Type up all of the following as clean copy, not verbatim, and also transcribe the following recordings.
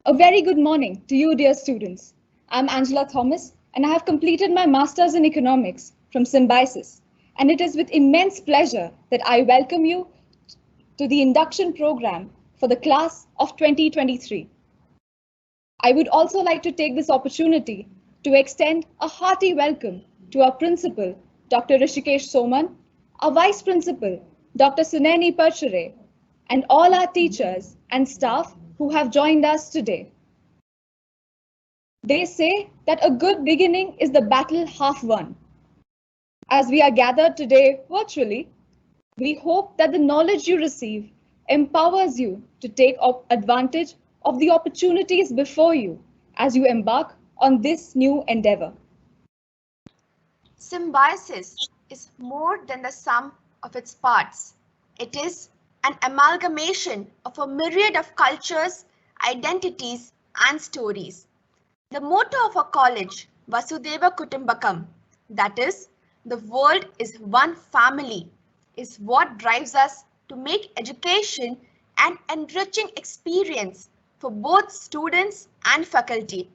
A very good morning to you, dear students. I'm Angela Thomas, and I have completed my Master's in Economics from Symbiosis. And it is with immense pleasure that I welcome you to the induction program for the class of 2023. I would also like to take this opportunity to extend a hearty welcome to our principal, Dr. Rishikesh Soman, our vice principal, Dr. Suneni Perchere, and all our teachers and staff who have joined us today. They say that a good beginning is the battle half won. As we are gathered today virtually, we hope that the knowledge you receive empowers you to take advantage of the opportunities before you as you embark on this new endeavor. Symbiosis is more than the sum of its parts. It is an amalgamation of a myriad of cultures, identities, and stories. The motto of our college, Vasudhaiva Kutumbakam, that is, the world is one family, is what drives us to make education an enriching experience for both students and faculty.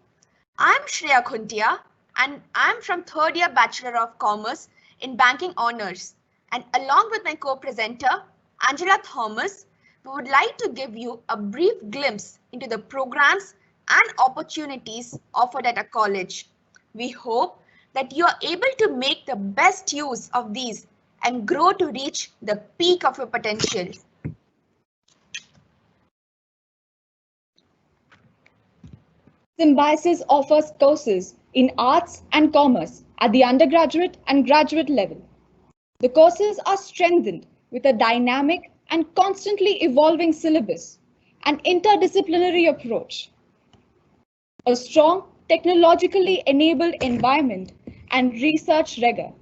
I'm Shreya Khuntia, and I'm from third year Bachelor of Commerce in Banking Honours. And along with my co-presenter, Angela Thomas, we would like to give you a brief glimpse into the programs and opportunities offered at a college. We hope that you are able to make the best use of these and grow to reach the peak of your potential. Symbiosis offers courses in arts and commerce at the undergraduate and graduate level. The courses are strengthened with a dynamic and constantly evolving syllabus, an interdisciplinary approach, a strong technologically enabled environment, and research rigor.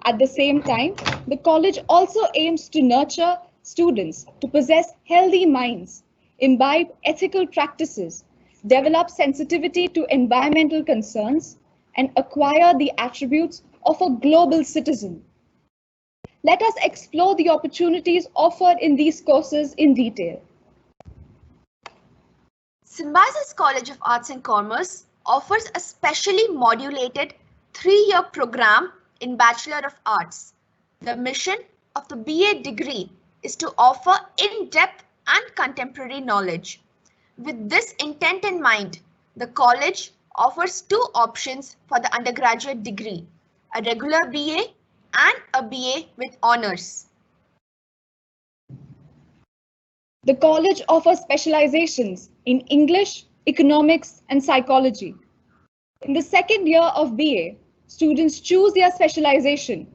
At the same time, the college also aims to nurture students to possess healthy minds, imbibe ethical practices, develop sensitivity to environmental concerns, and acquire the attributes of a global citizen. Let us explore the opportunities offered in these courses in detail. Symbiosis College of Arts and Commerce offers a specially modulated 3-year program in Bachelor of Arts. The mission of the BA degree is to offer in-depth and contemporary knowledge. With this intent in mind, the college offers 2 options for the undergraduate degree, a regular BA and a BA with honours. The college offers specializations in English, economics, and psychology. In the second year of BA, students choose their specialization,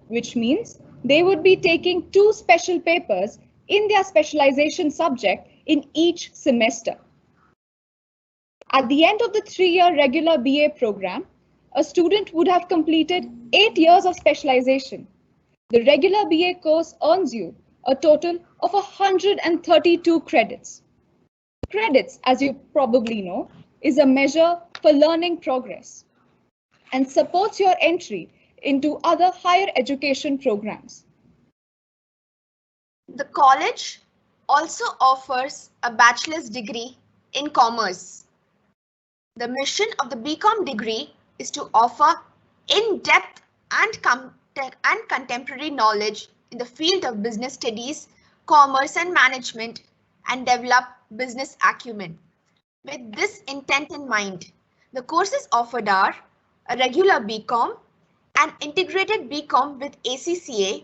which means they would be taking 2 special papers in their specialization subject in each semester. At the end of the 3-year regular BA program, a student would have completed 8 years of specialization. The regular BA course earns you a total of 132 credits. Credits, as you probably know, is a measure for learning progress and supports your entry into other higher education programs. The college also offers a bachelor's degree in commerce. The mission of the BCom degree is to offer in-depth and contemporary knowledge in the field of business studies, commerce and management, and develop business acumen. With this intent in mind, the courses offered are a regular BCom, an integrated BCom with ACCA,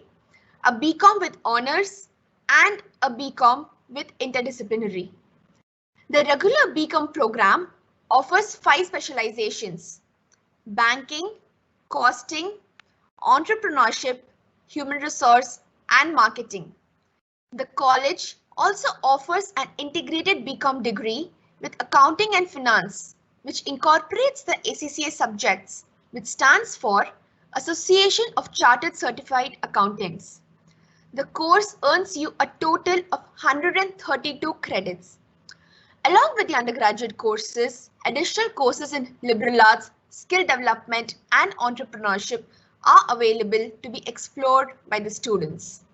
a BCom with honours, and a BCom with interdisciplinary. The regular BCom program offers 5 specializations: banking, costing, entrepreneurship, human resource, and marketing. The college also offers an integrated BCom degree with accounting and finance, which incorporates the ACCA subjects, which stands for Association of Chartered Certified Accountants. The course earns you a total of 132 credits. Along with the undergraduate courses, additional courses in liberal arts, skill development, and entrepreneurship are available to be explored by the students.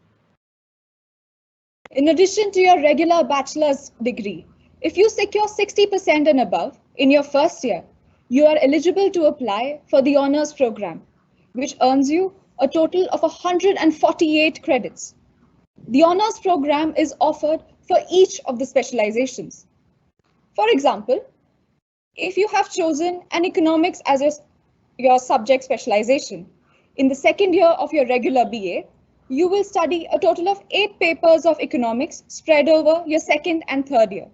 In addition to your regular bachelor's degree, If you secure 60% and above in your first year, you are eligible to apply for the honors program, which earns you a total of 148 credits. The honors program is offered for each of the specializations. For example, if you have chosen an economics as your subject specialization, in the second year of your regular BA, you will study a total of 8 papers of economics spread over your second and third year.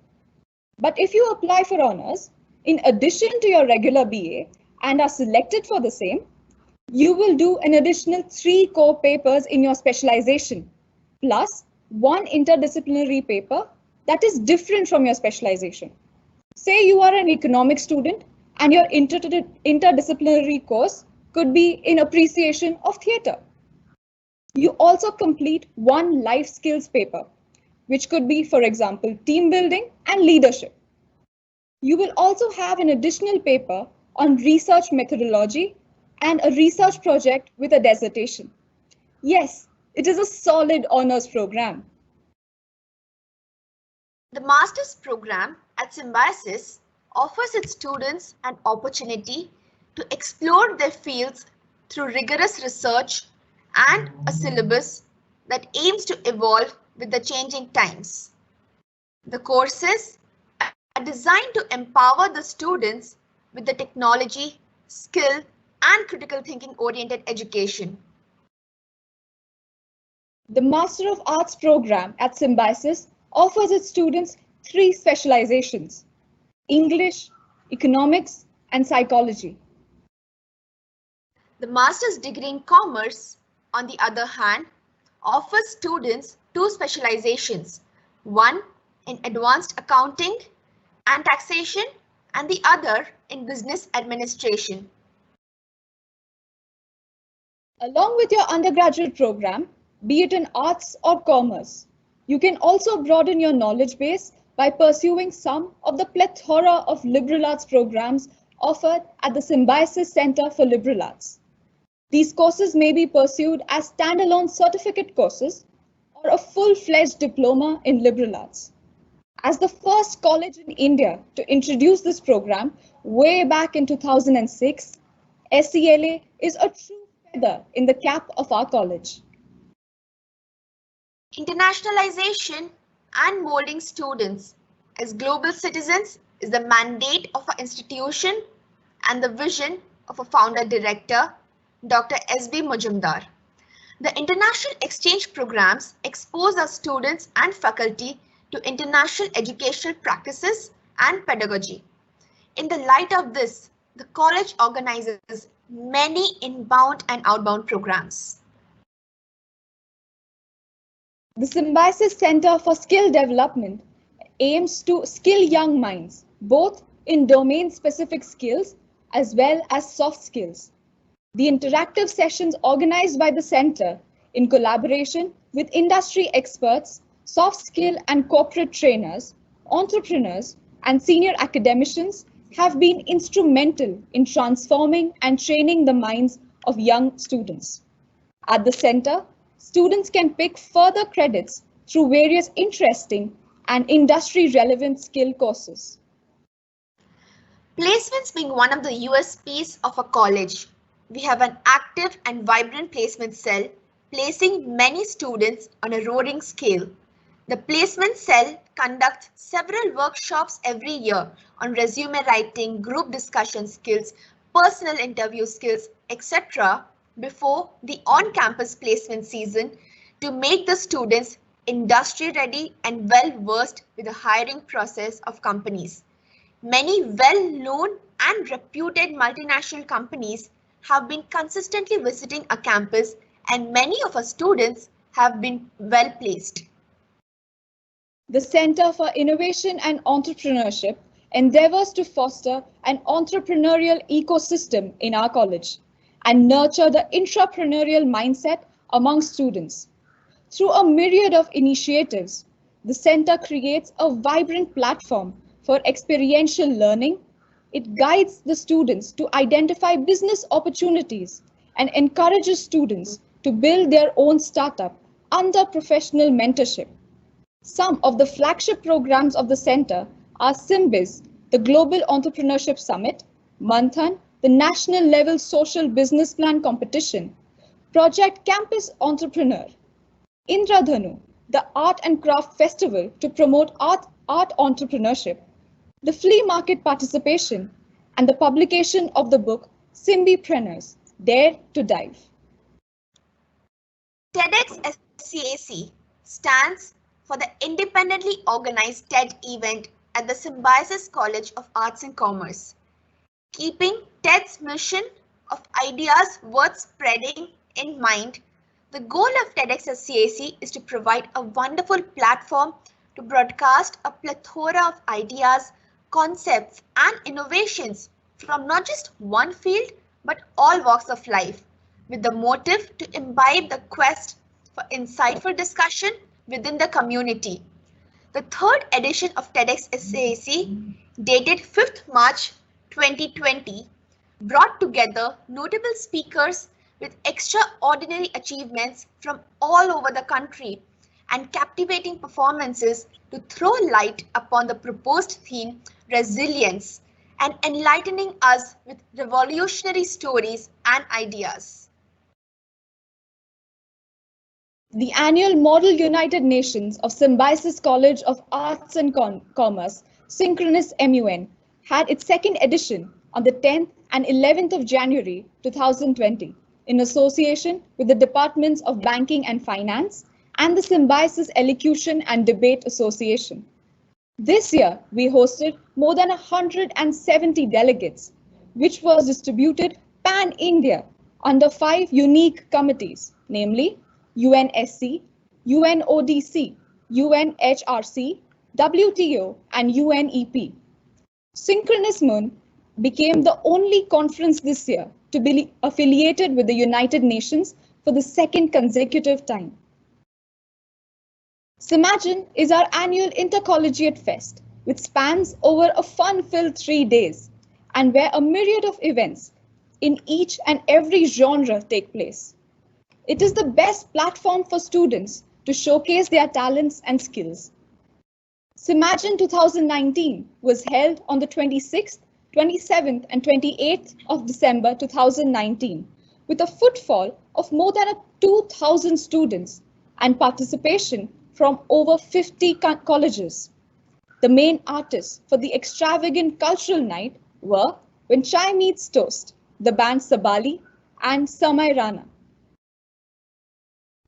But if you apply for honors, in addition to your regular BA and are selected for the same, you will do an additional 3 core papers in your specialization, plus 1 interdisciplinary paper that is different from your specialization. Say you are an economics student and your interdisciplinary course could be in appreciation of theatre. You also complete 1 life skills paper, which could be, for example, team building and leadership. You will also have an additional paper on research methodology and a research project with a dissertation. Yes, it is a solid honors program. The master's program at Symbiosis offers its students an opportunity to explore their fields through rigorous research and a syllabus that aims to evolve with the changing times. The courses are designed to empower the students with the technology, skill, and critical thinking oriented education. The Master of Arts program at Symbiosis offers its students 3 specializations: English, Economics, and Psychology. The master's degree in commerce, on the other hand, offers students 2 specializations, one in advanced accounting and taxation and the other in business administration. Along with your undergraduate program, be it in arts or commerce, you can also broaden your knowledge base by pursuing some of the plethora of liberal arts programs offered at the Symbiosis Center for Liberal Arts. These courses may be pursued as standalone certificate courses or a full-fledged diploma in liberal arts. As the first college in India to introduce this program way back in 2006, SCLA is a true feather in the cap of our college. Internationalization and molding students as global citizens is the mandate of our institution and the vision of a founder director, Dr. S.B. Majumdar. The international exchange programs expose our students and faculty to international educational practices and pedagogy. In the light of this, the college organizes many inbound and outbound programs. The Symbiosis Center for Skill Development aims to skill young minds, both in domain-specific skills as well as soft skills. The interactive sessions organized by the center in collaboration with industry experts, soft skill and corporate trainers, entrepreneurs, and senior academicians have been instrumental in transforming and training the minds of young students. At the center, students can pick further credits through various interesting and industry-relevant skill courses. Placements being one of the USPs of a college, we have an active and vibrant placement cell, placing many students on a roaring scale. The placement cell conducts several workshops every year on resume writing, group discussion skills, personal interview skills, etc. before the on-campus placement season to make the students industry ready and well versed with the hiring process of companies. Many well-known and reputed multinational companies have been consistently visiting a campus, and many of our students have been well placed. The Center for Innovation and Entrepreneurship endeavors to foster an entrepreneurial ecosystem in our college and nurture the intrapreneurial mindset among students. Through a myriad of initiatives, the center creates a vibrant platform for experiential learning. It guides the students to identify business opportunities and encourages students to build their own startup under professional mentorship. Some of the flagship programs of the center are SIMBIZ, the Global Entrepreneurship Summit, Manthan, the National Level Social Business Plan Competition, Project Campus Entrepreneur, Indradhanu, the Art and Craft Festival to promote art entrepreneurship, the flea market participation, and the publication of the book Simbipreneurs, Dare to Dive. TEDx SCAC stands for the independently organized TED event at the Symbiosis College of Arts and Commerce. Keeping TED's mission of ideas worth spreading in mind, the goal of TEDx SCAC is to provide a wonderful platform to broadcast a plethora of ideas, concepts, and innovations from not just one field but all walks of life, with the motive to imbibe the quest for insightful discussion within the community. The third edition of TEDx SCAC, dated 5th March 2020, brought together notable speakers with extraordinary achievements from all over the country and captivating performances to throw light upon the proposed theme, resilience, and enlightening us with revolutionary stories and ideas. The annual Model United Nations of Symbiosis College of Arts and Commerce, Synchronous MUN, had its second edition on the 10th and 11th of January 2020 in association with the Departments of Banking and Finance and the Symbiosis Elocution and Debate Association. This year, we hosted more than 170 delegates, which was distributed pan-India under 5 unique committees, namely UNSC, UNODC, UNHRC, WTO, and UNEP. Synchronous MUN became the only conference this year to be affiliated with the United Nations for the second consecutive time. Simagin is our annual intercollegiate fest, which spans over a fun-filled 3 days and where a myriad of events in each and every genre take place. It is the best platform for students to showcase their talents and skills. Simagin 2019 was held on the 26th, 27th and 28th of December 2019 with a footfall of more than 2,000 students and participation from over 50 colleges. The main artists for the extravagant cultural night were When Chai Meets Toast, the band Sabali and Samay Rana.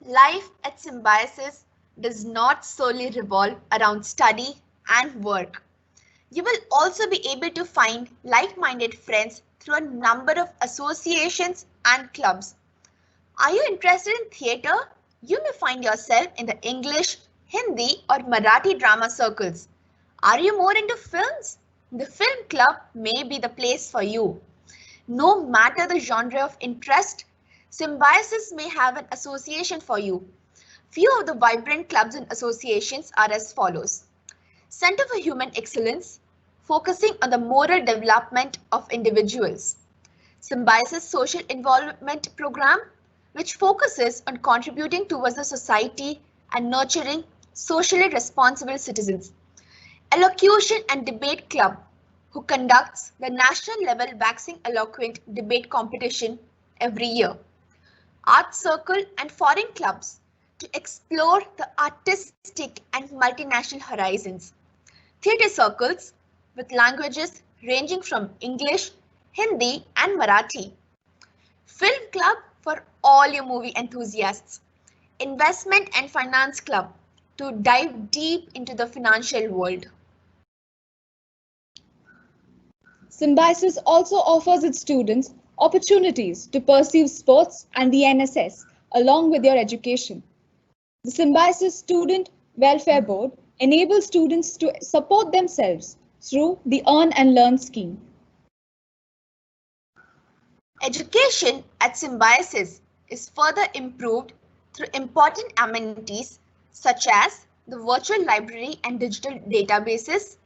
Life at Symbiosis does not solely revolve around study and work. You will also be able to find like-minded friends through a number of associations and clubs. Are you interested in theatre? You may find yourself in the English, Hindi or Marathi drama circles. Are you more into films? The film club may be the place for you. No matter the genre of interest, Symbiosis may have an association for you. Few of the vibrant clubs and associations are as follows. Center for Human Excellence, focusing on the moral development of individuals. Symbiosis Social Involvement Program, which focuses on contributing towards the society and nurturing socially responsible citizens. Elocution and Debate Club, who conducts the national level waxing eloquent debate competition every year. Art Circle and Foreign Clubs, to explore the artistic and multinational horizons. Theatre circles with languages ranging from English, Hindi and Marathi. Film Club for all your movie enthusiasts. Investment and Finance Club to dive deep into the financial world. Symbiosis also offers its students opportunities to pursue sports and the NSS along with their education. The Symbiosis Student Welfare Board enables students to support themselves through the Earn and Learn scheme. Education at Symbiosis is further improved through important amenities such as the virtual library and digital databases,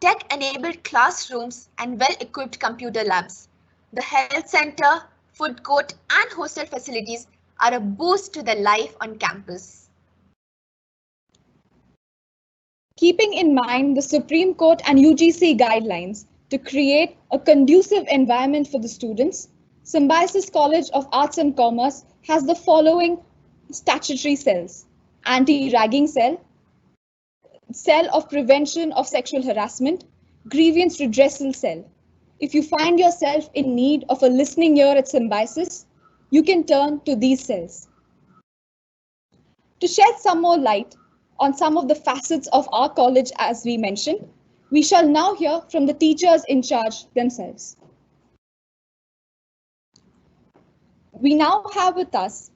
tech-enabled classrooms and well-equipped computer labs. The health center, food court and hostel facilities are a boost to the life on campus. Keeping in mind the Supreme Court and UGC guidelines to create a conducive environment for the students, Symbiosis College of Arts and Commerce has the following statutory cells: anti-ragging cell, cell of prevention of sexual harassment, grievance redressal cell. If you find yourself in need of a listening ear at Symbiosis, you can turn to these cells. To shed some more light on some of the facets of our college, as we mentioned, we shall now hear from the teachers in charge themselves. We now have with us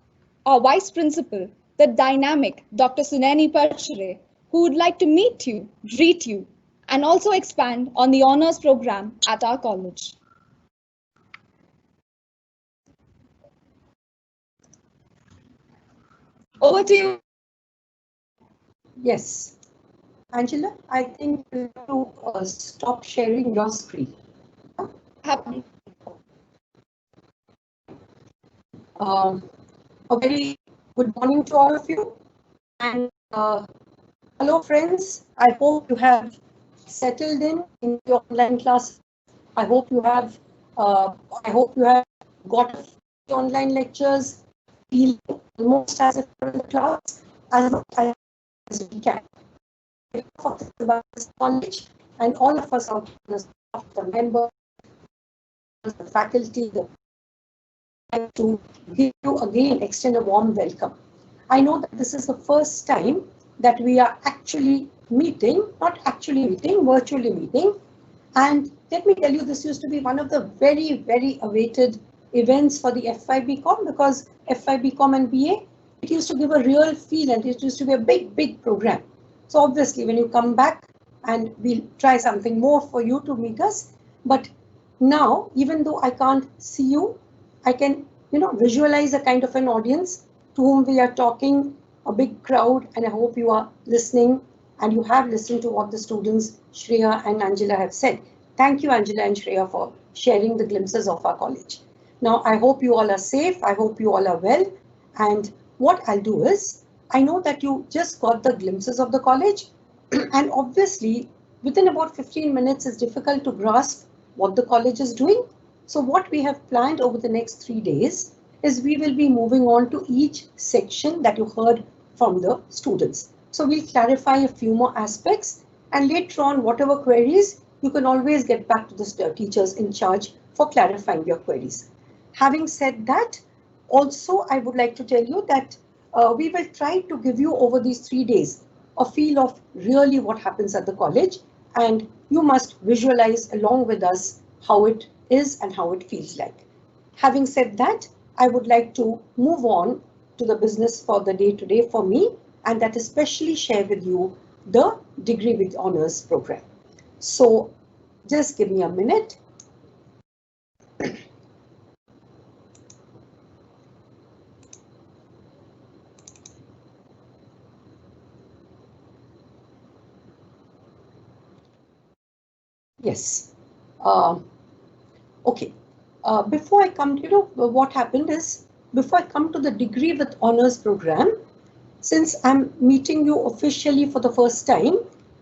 our Vice Principal, the dynamic Dr. Sunani Parchere, who would like to meet you, greet you, and also expand on the honors program at our college. Over to you. Yes. Angela, I think you have to stop sharing your screen. Happy. A very good morning to all of you. And hello, friends. I hope you have settled in your online class. I hope you have got online lectures, feel almost as if you're in the class as much as we can. About this college and all of us out the staff, the members, the faculty, to give you again extend a warm welcome. I know that this is the first time that we are actually meeting, not actually meeting, virtually meeting. And let me tell you, this used to be one of the very, very awaited events for the F5 BCom, because F5 BCom and BA, it used to give a real feel and it used to be a big, big program. So obviously, when you come back, and we'll try something more for you to meet us. But now, even though I can't see you, I can, visualize a kind of an audience to whom we are talking, a big crowd, and I hope you are listening and you have listened to what the students, Shreya and Angela, have said. Thank you, Angela and Shreya, for sharing the glimpses of our college. Now, I hope you all are safe. I hope you all are well. And what I'll do is, I know that you just got the glimpses of the college, and obviously, within about 15 minutes, it's difficult to grasp what the college is doing. So what we have planned over the next 3 days is we will be moving on to each section that you heard from the students. So we'll clarify a few more aspects, and later on, whatever queries, you can always get back to the teachers in charge for clarifying your queries. Having said that, also, I would like to tell you that we will try to give you over these 3 days a feel of really what happens at the college, and you must visualize along with us how it is and how it feels like. Having said that, I would like to move on to the business for the day today for me, and that especially share with you the Degree with Honors program. So just give me a minute. Yes. Okay. Before I come to, what happened is, before I come to the Degree with Honors program, since I'm meeting you officially for the first time,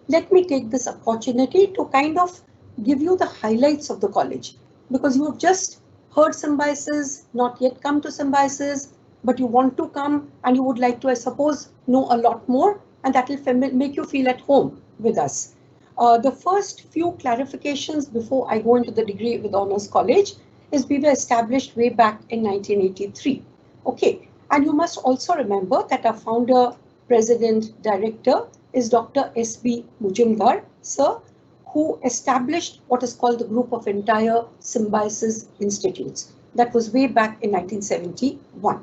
let me take this opportunity to kind of give you the highlights of the college, because you have just heard Symbiosis, not yet come to Symbiosis, but you want to come and you would like to, I suppose, know a lot more, and that will make you feel at home with us. The first few clarifications before I go into the Degree with Honors College is we were established way back in 1983. Okay, and you must also remember that our founder, president, director is Dr. S.B. Mujumdar, sir, who established what is called the group of entire Symbiosis institutes. That was way back in 1971.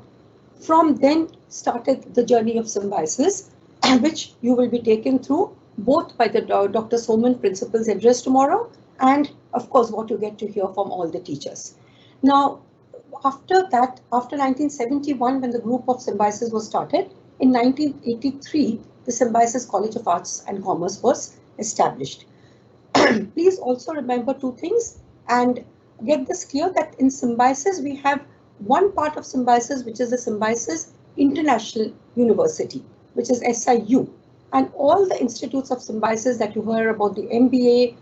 From then started the journey of Symbiosis, which you will be taken through both by the Dr. Soman Principal's address tomorrow, and of course what you get to hear from all the teachers. Now, after that, after 1971, when the group of Symbiosis was started, in 1983, the Symbiosis College of Arts and Commerce was established. Please also remember two things and get this clear, that in Symbiosis, we have one part of Symbiosis, which is the Symbiosis International University, which is SIU. And all the institutes of symbiosis that you heard about, the MBA,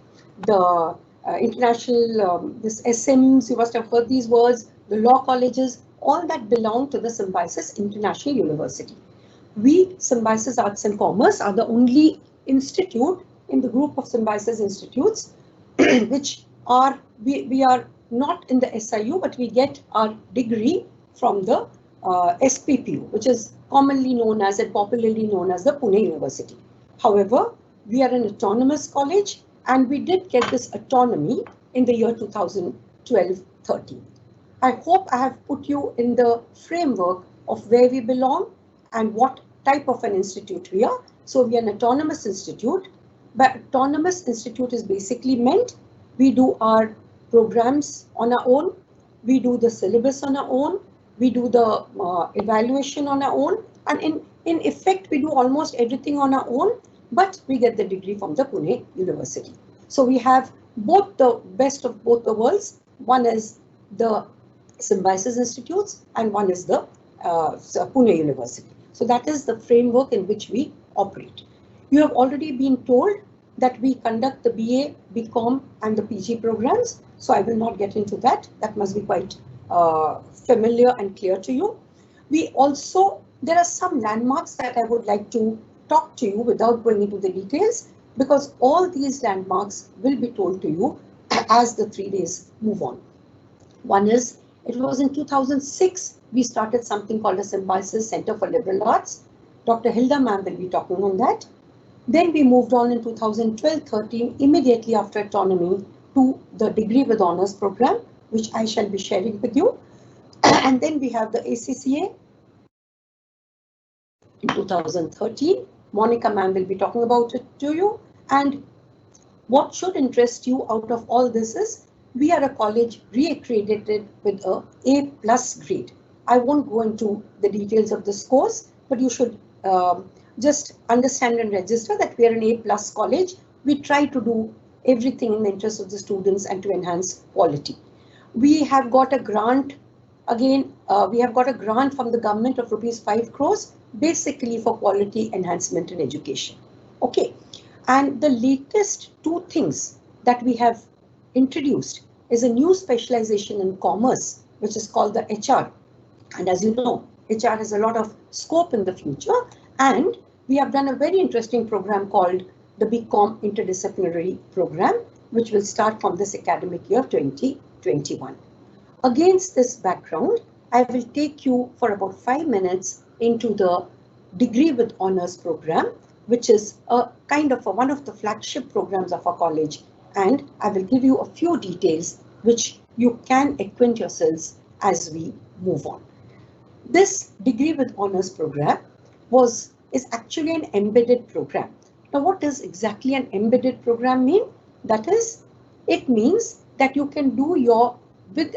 the international, this SMs, you must have heard these words, the law colleges, all that belong to the Symbiosis International University. We, Symbiosis Arts and Commerce, are the only institute in the group of Symbiosis institutes, which are, we are not in the SIU, but we get our degree from the SPPU, which is commonly known as and popularly known as the Pune University. However, we are an autonomous college, and we did get this autonomy in the year 2012-13. I hope I have put you in the framework of where we belong and what type of an institute we are. So we are an autonomous institute, but autonomous institute is basically meant we do our programs on our own, we do the syllabus on our own, we do the evaluation on our own, and in effect we do almost everything on our own, but we get the degree from the Pune University. So we have both the best of both the worlds. One is the Symbiosis Institutes and one is the Pune University. So that is the framework in which we operate. You have already been told that we conduct the BA, BCom and the PG programs. So I will not get into that. That must be quite familiar and clear to you. We also, there are some landmarks that I would like to talk to you without going into the details, because all these landmarks will be told to you as the 3 days move on. One is, it was in 2006, we started something called a Symbiosis Center for Liberal Arts. Dr. Hilda ma'am will be talking on that. Then we moved on in 2012-13, immediately after autonomy, to the Degree with Honours program, which I shall be sharing with you. And then we have the ACCA in 2013. Monica ma'am will be talking about it to you. And what should interest you out of all this is, we are a college reaccredited with a A+ grade. I won't go into the details of this course, but you should just understand and register that we are an A+ college. We try to do everything in the interest of the students and to enhance quality. We have got a grant, again, we have got a grant from the government of rupees 5 crores, basically for quality enhancement in education. Okay, and the latest two things that we have introduced is a new specialization in commerce, which is called the HR. And as you know, HR has a lot of scope in the future. And we have done a very interesting program called the BCom interdisciplinary program, which will start from this academic year 2021. Against this background, I will take you for about 5 minutes into the Degree with Honours program, which is a kind of one of the flagship programs of our college. And I will give you a few details which you can acquaint yourselves as we move on. This Degree with Honours program is actually an embedded program. Now, what does exactly an embedded program mean? That is, it means that you can do your,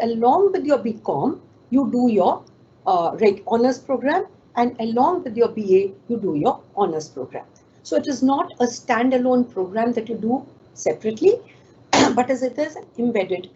along with your BCom, you do your honours program, and along with your BA, you do your honours program. So it is not a standalone program that you do separately, but as it is an embedded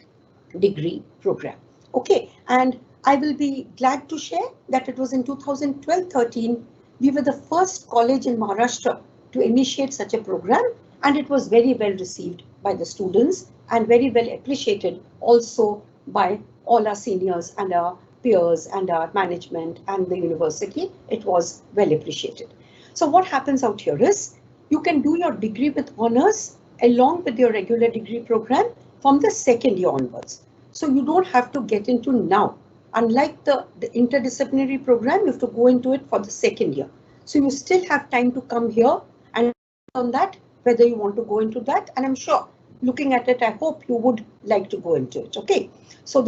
degree program. Okay, and I will be glad to share that it was in 2012-13, we were the first college in Maharashtra to initiate such a program, and it was very well received by the students and very well appreciated also by all our seniors and our peers and our management and the university. It was well appreciated. So what happens out here is, you can do your degree with honours along with your regular degree program from the second year onwards. So you don't have to get into now. Unlike the interdisciplinary program, you have to go into it for the second year. So you still have time to come here and on that, whether you want to go into that. And I'm sure, looking at it, I hope you would like to go into it. Okay. So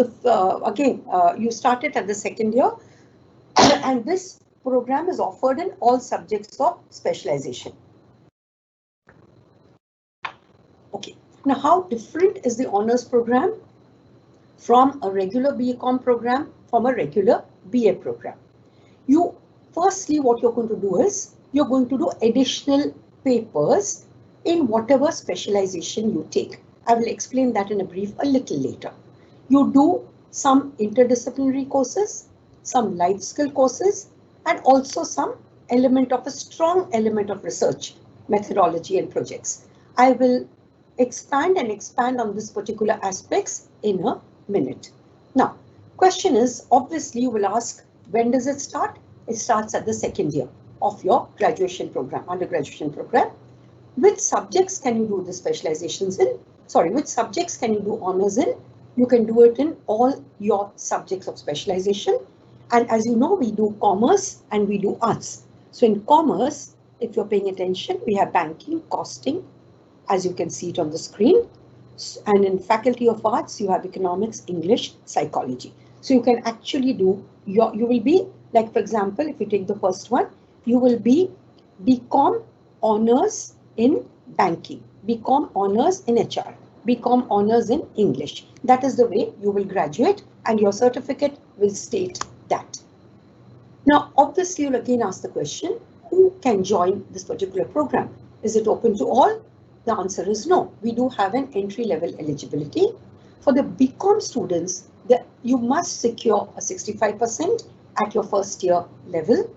you start it at the second year, and this program is offered in all subjects of specialization. Okay. Now, how different is the honours program from a regular BCom program, from a regular BA program? Firstly, what you're going to do is, you're going to do additional papers in whatever specialization you take. I will explain that in a brief a little later. You do some interdisciplinary courses, some life skill courses, and also some element of a strong element of research, methodology and projects. I will expand on this particular aspects in a minute. Now, question is, obviously you will ask, when does it start? It starts at the second year of your graduation program, undergraduation program. Which subjects can you do the specializations in? Sorry, which subjects can you do honors in? You can do it in all your subjects of specialization. And as you know, we do commerce and we do arts. So in commerce, if you're paying attention, we have banking, costing, as you can see it on the screen. And in Faculty of Arts, you have economics, English, psychology. So you can actually do you will be, like for example, if you take the first one, you will be BCom honors in banking, BCom honors in HR, BCom honors in English. That is the way you will graduate and your certificate will state that. Now, obviously, you'll again ask the question, who can join this particular program? Is it open to all? The answer is no. We do have an entry-level eligibility. For the BCom students, you must secure a 65% at your first year level.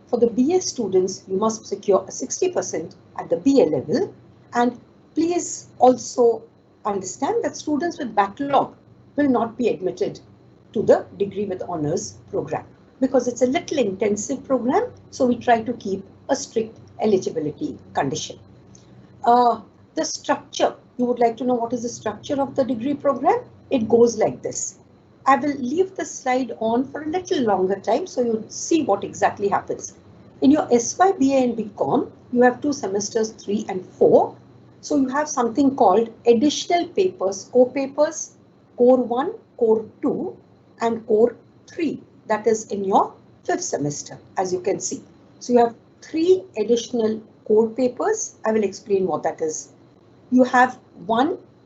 For the BA students, you must secure a 60% at the BA level. And please also understand that students with backlog will not be admitted to the degree with honors program because it's a little intensive program. So we try to keep a strict eligibility condition. The structure, you would like to know what is the structure of the degree program? It goes like this. I will leave the slide on for a little longer time so you'll see what exactly happens. In your SY, BA and BCom, you have 2 semesters, 3 and 4. So you have something called additional papers, core papers, core 1, core 2 and core 3. That is in your 5th semester, as you can see. So you have 3 additional core papers. I will explain what that is. You have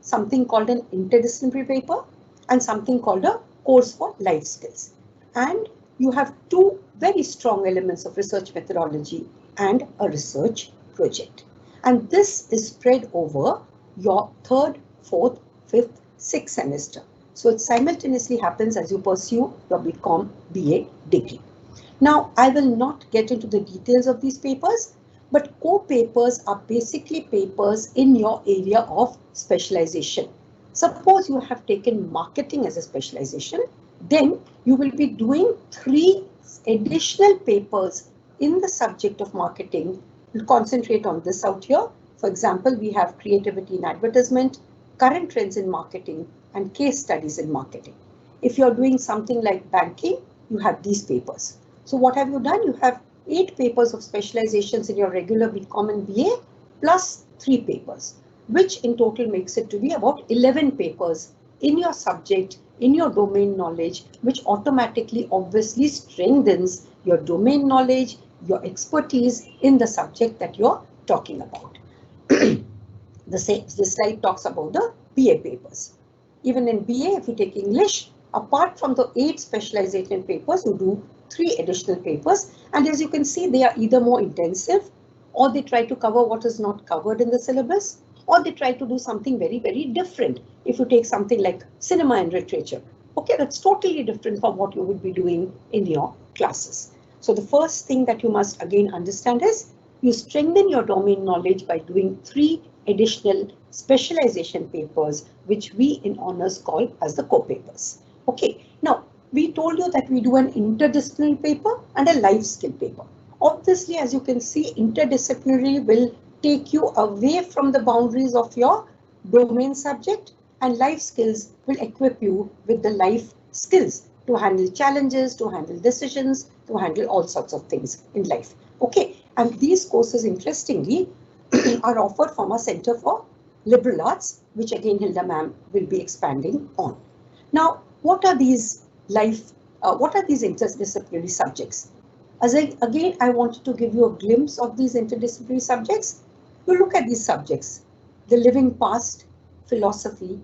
something called an interdisciplinary paper and something called a course for life skills. And you have 2 very strong elements of research methodology and a research project. And this is spread over your 3rd, 4th, 5th, 6th semester. So it simultaneously happens as you pursue your BCom BA degree. Now, I will not get into the details of these papers, but core papers are basically papers in your area of specialization. Suppose you have taken marketing as a specialization, then you will be doing 3 additional papers in the subject of marketing. We'll concentrate on this out here. For example, we have creativity in advertisement, current trends in marketing, and case studies in marketing. If you're doing something like banking, you have these papers. So what have you done? You have 8 papers of specializations in your regular BCom and BA plus 3 papers, which in total makes it to be about 11 papers in your subject, in your domain knowledge, which automatically obviously strengthens your domain knowledge, your expertise in the subject that you're talking about. The slide talks about the BA papers. Even in BA, if you take English, apart from the 8 specialization papers, you do 3 additional papers. And as you can see, they are either more intensive or they try to cover what is not covered in the syllabus, or they try to do something very, very different. If you take something like cinema and literature, okay, that's totally different from what you would be doing in your classes. So the first thing that you must again understand is you strengthen your domain knowledge by doing 3 additional specialization papers, which we in honors call as the core papers. Okay, now we told you that we do an interdisciplinary paper and a life skill paper. Obviously, as you can see, interdisciplinary will take you away from the boundaries of your domain subject, and life skills will equip you with the life skills to handle challenges, to handle decisions, to handle all sorts of things in life. Okay, and these courses, interestingly, are offered from our Center for Liberal Arts, which again Hilda ma'am will be expanding on. Now, what are these interdisciplinary subjects? Again, I wanted to give you a glimpse of these interdisciplinary subjects. You look at these subjects: the living past, philosophy,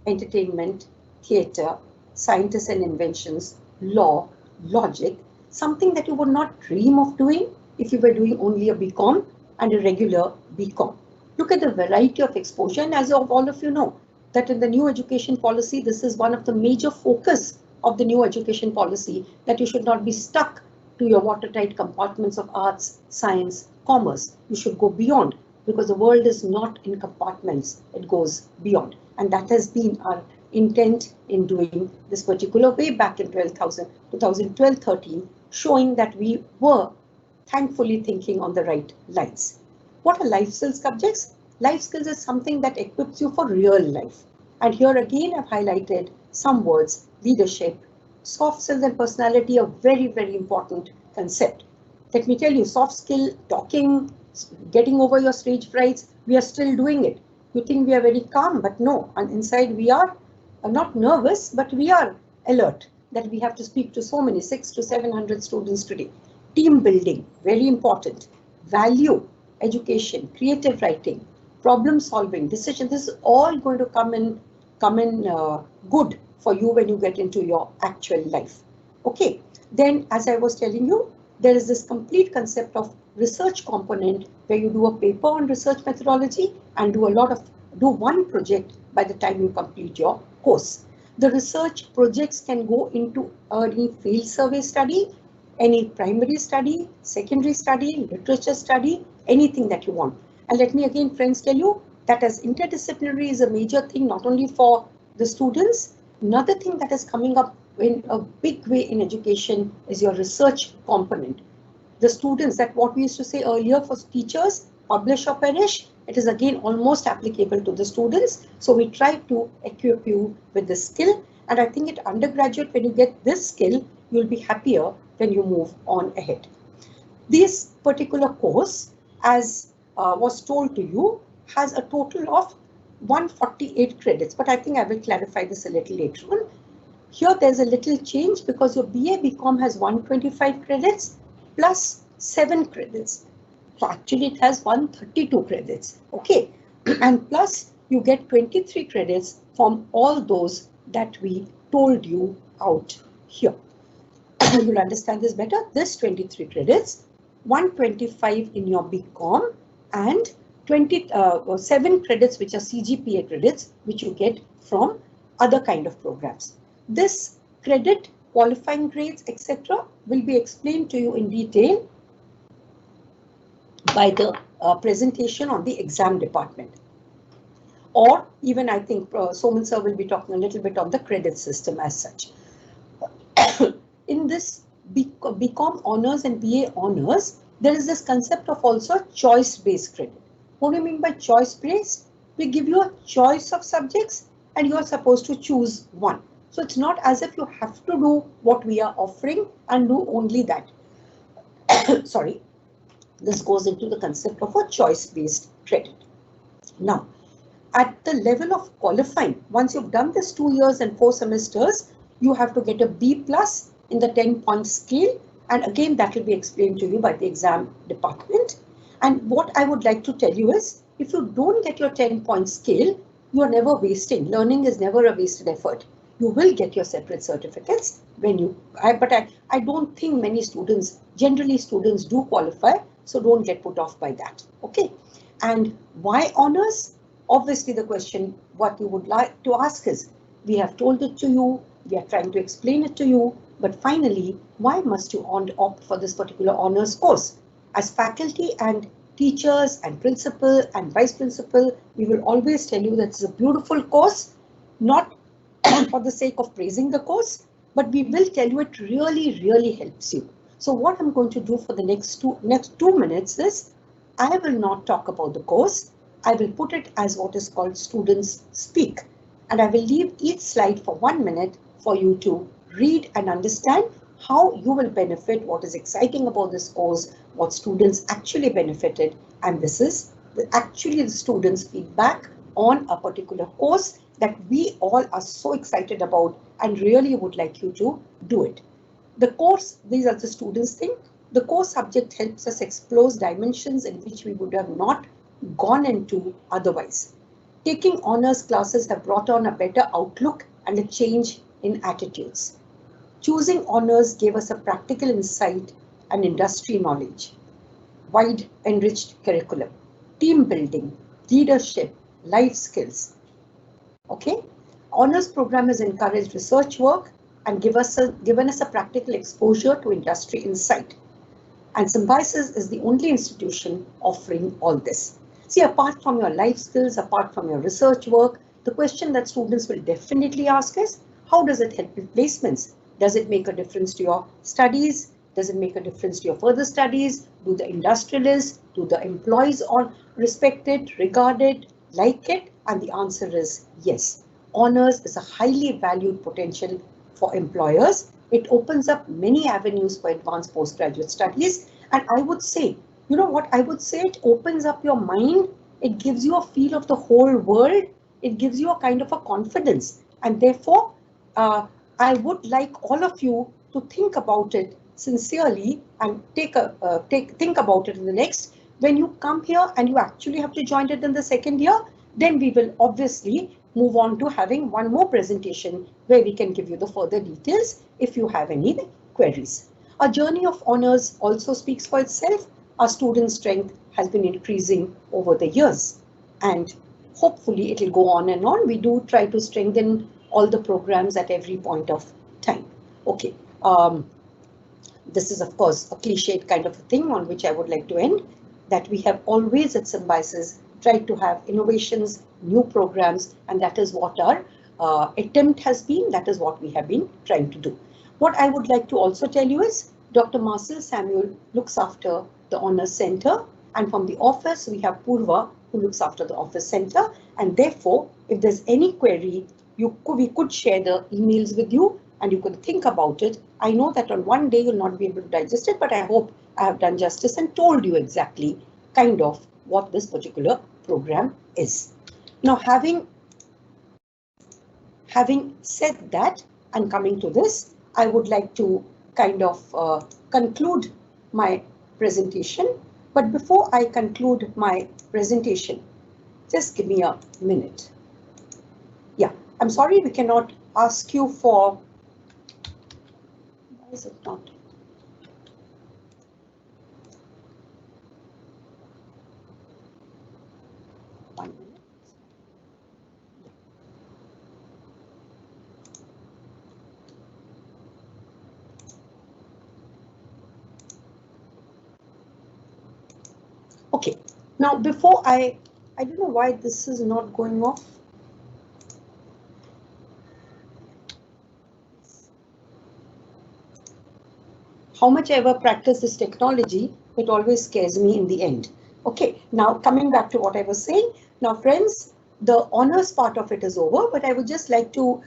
entertainment, theatre, scientists and inventions, law, logic, something that you would not dream of doing if you were doing only a BCom and a regular BCom. Look at the variety of exposure, and as all of you know, that in the new education policy, this is one of the major focus of the new education policy, that you should not be stuck to your watertight compartments of arts, science, commerce. You should go beyond, because the world is not in compartments, it goes beyond. And that has been our intent in doing this particular way back in 2012-13, showing that we were thankfully thinking on the right lines. What are life skills subjects? Life skills is something that equips you for real life. And here again, I've highlighted some words: leadership, soft skills and personality, a very, very important concept. Let me tell you, soft skill, talking, getting over your stage frights, we are still doing it. You think we are very calm, but no, and inside we are not nervous, but we are alert that we have to speak to so many, 600 to 700 students today. Team building, very important. Value, education, creative writing, problem solving, decision. This is all going to come in good for you when you get into your actual life. Okay, then as I was telling you, there is this complete concept of research component where you do a paper on research methodology and do one project by the time you complete your course. The research projects can go into any field survey study, any primary study, secondary study, literature study, anything that you want. And let me again, friends, tell you that as interdisciplinary is a major thing, not only for the students. Another thing that is coming up in a big way in education is your research component. The students, that what we used to say earlier for teachers, publish or perish, it is again almost applicable to the students. So we try to equip you with this skill. And I think at undergraduate, when you get this skill, you'll be happier when you move on ahead. This particular course, as was told to you, has a total of 148 credits, but I think I will clarify this a little later on. Here there's a little change because your BA BCom has 125 credits plus 7 credits. So actually it has 132 credits, okay? And plus you get 23 credits from all those that we told you out here. You'll understand this better. This 23 credits, 125 in your BCom and 7 credits which are CGPA credits which you get from other kind of programs. This credit, qualifying grades, etc. will be explained to you in detail by the presentation on the exam department. Or even I think Soman sir will be talking a little bit on the credit system as such. In this BCom honors and BA honors, there is this concept of also choice-based credit. What do you mean by choice-based? We give you a choice of subjects and you are supposed to choose one. So it's not as if you have to do what we are offering and do only that. Sorry, this goes into the concept of a choice-based credit. Now, at the level of qualifying, once you've done this 2 years and 4 semesters, you have to get a B plus in the 10-point scale. And again, that will be explained to you by the exam department. And what I would like to tell you is, if you don't get your 10-point scale, you are never wasting. Learning is never a wasted effort. You will get your separate certificates when you, but I don't think many students, generally students do qualify, so don't get put off by that, okay? And why honors? Obviously the question what you would like to ask is, we have told it to you, we are trying to explain it to you, but finally, why must you opt for this particular honors course? As faculty and teachers and principal and vice principal, we will always tell you that it's a beautiful course, not for the sake of praising the course, but we will tell you it really, really helps you. So what I'm going to do for the next two minutes is, I will not talk about the course. I will put it as what is called students speak. And I will leave each slide for 1 minute for you to read and understand how you will benefit, what is exciting about this course, what students actually benefited. And this is actually the students' feedback on a particular course that we all are so excited about and really would like you to do it. The course, these are the students' thing. The course subject helps us explore dimensions in which we would have not gone into otherwise. Taking honors classes have brought on a better outlook and a change in attitudes. Choosing honors gave us a practical insight and industry knowledge. Wide enriched curriculum, team building, leadership, life skills. Okay, honors program has encouraged research work and given us a practical exposure to industry insight. And Symbiosis is the only institution offering all this. See, apart from your life skills, apart from your research work, the question that students will definitely ask is, how does it help with placements? Does it make a difference to your studies? Does it make a difference to your further studies? Do the industrialists, do the employees all respect it, regard it, like it? And the answer is yes. Honors is a highly valued potential for employers. It opens up many avenues for advanced postgraduate studies. And I would say, you know what, I would say it opens up your mind. It gives you a feel of the whole world. It gives you a kind of a confidence. And therefore, I would like all of you to think about it sincerely and think about it in the next. When you come here and you actually have to join it in the second year, then we will obviously move on to having one more presentation where we can give you the further details if you have any queries. Our journey of honors also speaks for itself. Our student strength has been increasing over the years, and hopefully it will go on and on. We do try to strengthen all the programs at every point of time. Okay, this is of course a cliched kind of a thing on which I would like to end, that we have always at Symbiosis tried to have innovations, new programs, and that is what our attempt has been. That is what we have been trying to do. What I would like to also tell you is Dr. Marcel Samuel looks after the Honors Center, and from the office we have Purva who looks after the office center, and therefore if there's any query, we could share the emails with you and you could think about it. I know that on one day you'll not be able to digest it, but I hope I have done justice and told you exactly kind of what this particular program is. Now, having said that and coming to this, I would like to kind of conclude my presentation. But before I conclude my presentation, just give me a minute. Yeah, I'm sorry we cannot ask you for, why is it not? One minute. Okay, now before I don't know why this is not going off. How much I ever practice this technology, it always scares me in the end. Okay, now coming back to what I was saying. Now friends, the honors part of it is over, but I would just like to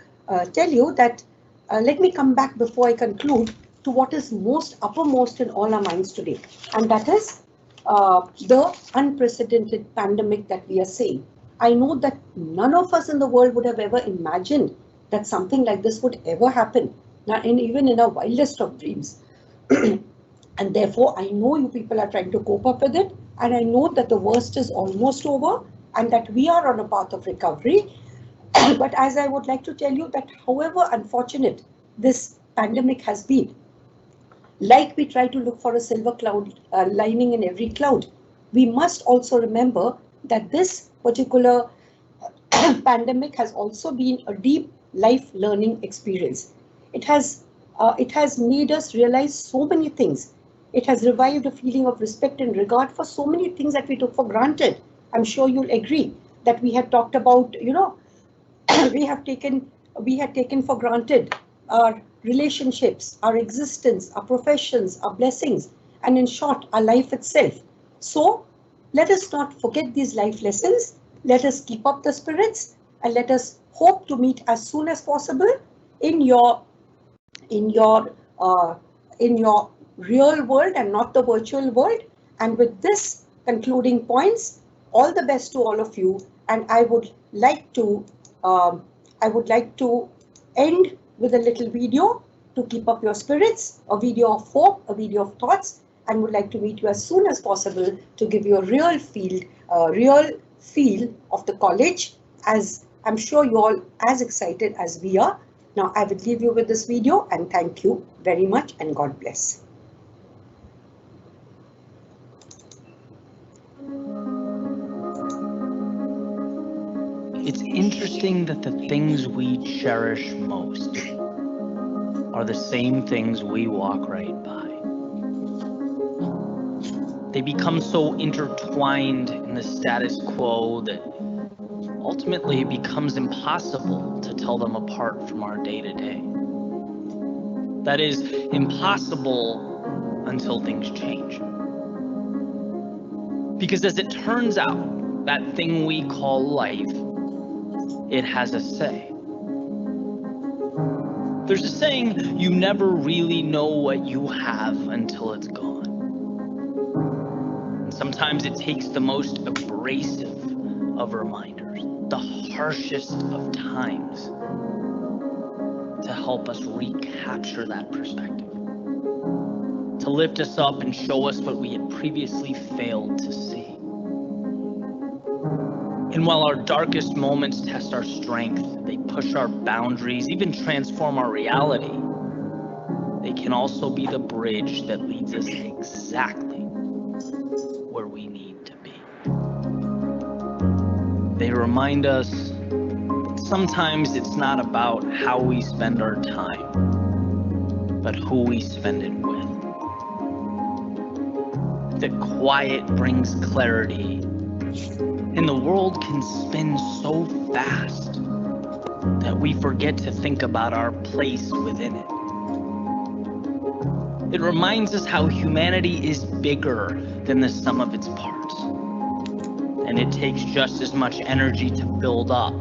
tell you that, let me come back before I conclude to what is most uppermost in all our minds today. And that is the unprecedented pandemic that we are seeing. I know that none of us in the world would have ever imagined that something like this would ever happen, even in our wildest of dreams. And therefore, I know you people are trying to cope up with it, and I know that the worst is almost over and that we are on a path of recovery. But as I would like to tell you that however unfortunate this pandemic has been, like we try to look for a silver cloud lining in every cloud, we must also remember that this particular pandemic has also been a deep life learning experience. It has made us realize so many things. It has revived a feeling of respect and regard for so many things that we took for granted. I'm sure you'll agree that we had talked about, you know, we had taken for granted our relationships, our existence, our professions, our blessings, and in short, our life itself. So let us not forget these life lessons. Let us keep up the spirits and let us hope to meet as soon as possible in your real world and not the virtual world. And with this concluding points, all the best to all of you. And I would like to end with a little video to keep up your spirits, a video of hope, a video of thoughts, and would like to meet you as soon as possible to give you a real feel of the college, as I'm sure you're all as excited as we are. Now I will leave you with this video and thank you very much and God bless. It's interesting that the things we cherish most are the same things we walk right by. They become so intertwined in the status quo that ultimately it becomes impossible to tell them apart from our day-to-day. That is impossible until things change. Because as it turns out, that thing we call life, it has a say. There's a saying, you never really know what you have until it's gone. And sometimes it takes the most abrasive of reminders, the harshest of times, to help us recapture that perspective, to lift us up and show us what we had previously failed to see. And while our darkest moments test our strength, they push our boundaries, even transform our reality, they can also be the bridge that leads us exactly where we need to be. They remind us that sometimes it's not about how we spend our time, but who we spend it with. That quiet brings clarity, and the world can spin so fast that we forget to think about our place within it. It reminds us how humanity is bigger than the sum of its parts, and it takes just as much energy to build up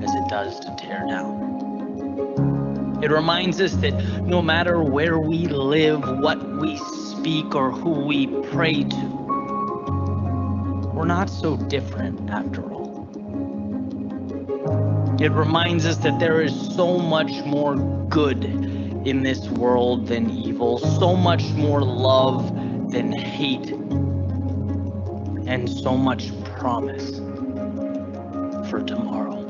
as it does to tear down. It reminds us that no matter where we live, what we speak, or who we pray to, we're not so different after all. It reminds us that there is so much more good in this world than evil, so much more love than hate, and so much promise for tomorrow.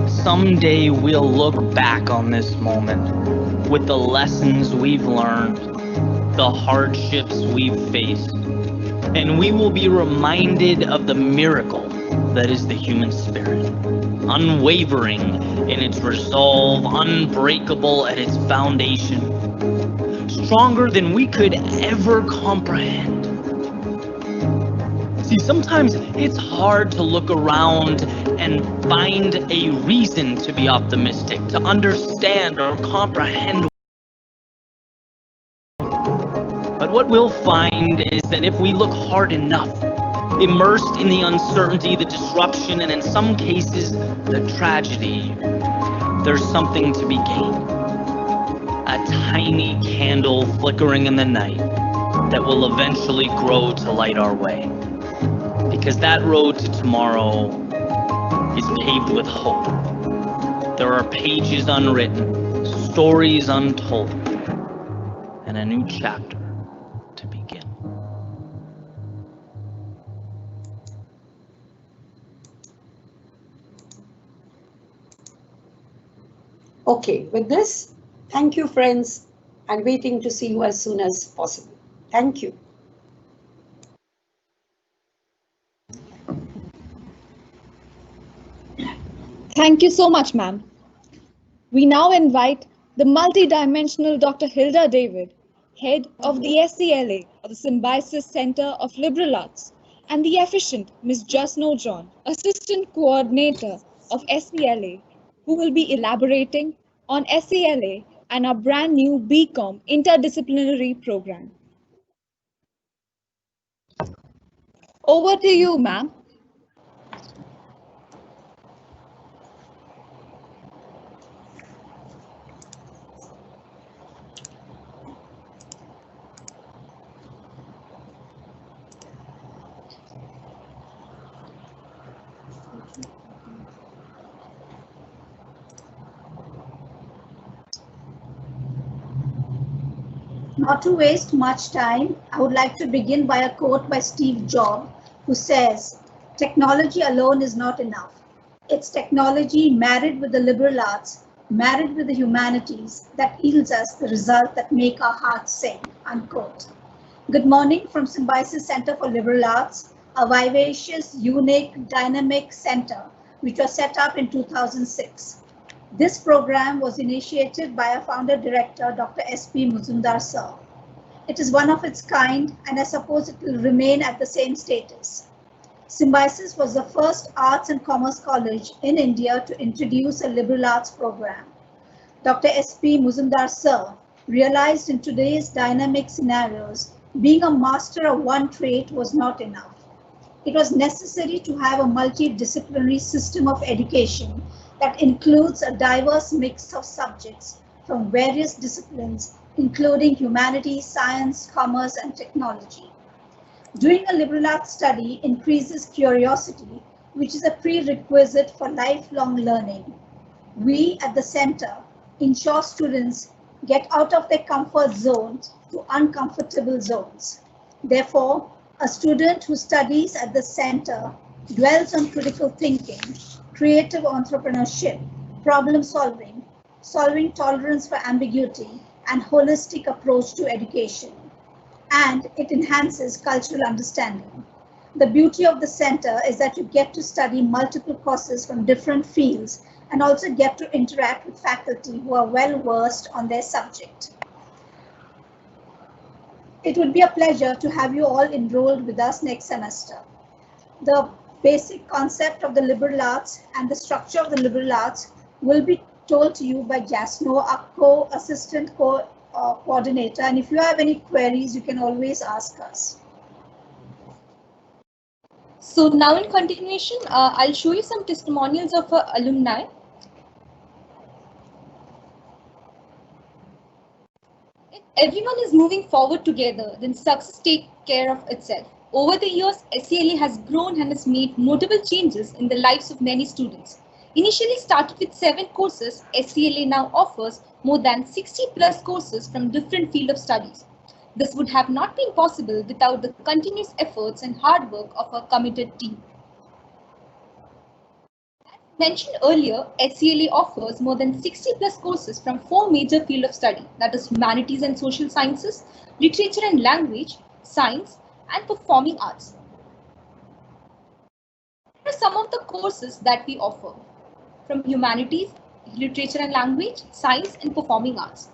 Someday we'll look back on this moment with the lessons we've learned, the hardships we've faced, and we will be reminded of the miracle that is the human spirit, unwavering in its resolve, unbreakable at its foundation, stronger than we could ever comprehend. See, sometimes it's hard to look around and find a reason to be optimistic, to understand or comprehend. But what we'll find is that if we look hard enough, immersed in the uncertainty, the disruption, and in some cases, the tragedy, there's something to be gained. A tiny candle flickering in the night that will eventually grow to light our way. Because that road to tomorrow is paved with hope. There are pages unwritten, stories untold, and a new chapter to begin. Okay, with this, thank you, friends, and waiting to see you as soon as possible. Thank you. Thank you so much, ma'am. We now invite the multidimensional Dr. Hilda David, head of the SCLA, or the Symbiosis Center of Liberal Arts, and the efficient Ms. Jasno John, assistant coordinator of SCLA, who will be elaborating on SCLA and our brand new BCom interdisciplinary program. Over to you, ma'am. Not to waste much time, I would like to begin by a quote by Steve Jobs, who says, "Technology alone is not enough. It's technology married with the liberal arts, married with the humanities, that yields us the result that make our hearts sing," unquote. Good morning from Symbiosis Center for Liberal Arts. a vivacious, unique, dynamic center which was set up in 2006. This program was initiated by our founder director, Dr. S.P. Muzumdar sir. It is one of its kind, and I suppose it will remain at the same status. Symbiosis was the first arts and commerce college in India to introduce a liberal arts program. Dr. S.P. Muzumdar sir realized in today's dynamic scenarios, being a master of one trade was not enough. It was necessary to have a multidisciplinary system of education that includes a diverse mix of subjects from various disciplines, including humanities, science, commerce, and technology. Doing a liberal arts study increases curiosity, which is a prerequisite for lifelong learning. We at the center ensure students get out of their comfort zones to uncomfortable zones. Therefore, a student who studies at the center dwells on critical thinking, creative entrepreneurship, problem solving, solving tolerance for ambiguity, and holistic approach to education. And it enhances cultural understanding. The beauty of the center is that you get to study multiple courses from different fields and also get to interact with faculty who are well versed on their subject. It would be a pleasure to have you all enrolled with us next semester. The basic concept of the liberal arts and the structure of the liberal arts will be told to you by Jasno, our co-assistant coordinator. And if you have any queries, you can always ask us. So now in continuation, I'll show you some testimonials of our alumni. If everyone is moving forward together, then success takes care of itself. Over the years, SCLA has grown and has made notable changes in the lives of many students. Initially started with 7 courses, SCLA now offers more than 60 plus courses from different fields of studies. This would have not been possible without the continuous efforts and hard work of a committed team. As mentioned earlier, SCLA offers more than 60 plus courses from 4 major fields of study, that is humanities and social sciences, literature and language, science, and performing arts. Here are some of the courses that we offer from humanities, literature and language, science, and performing arts.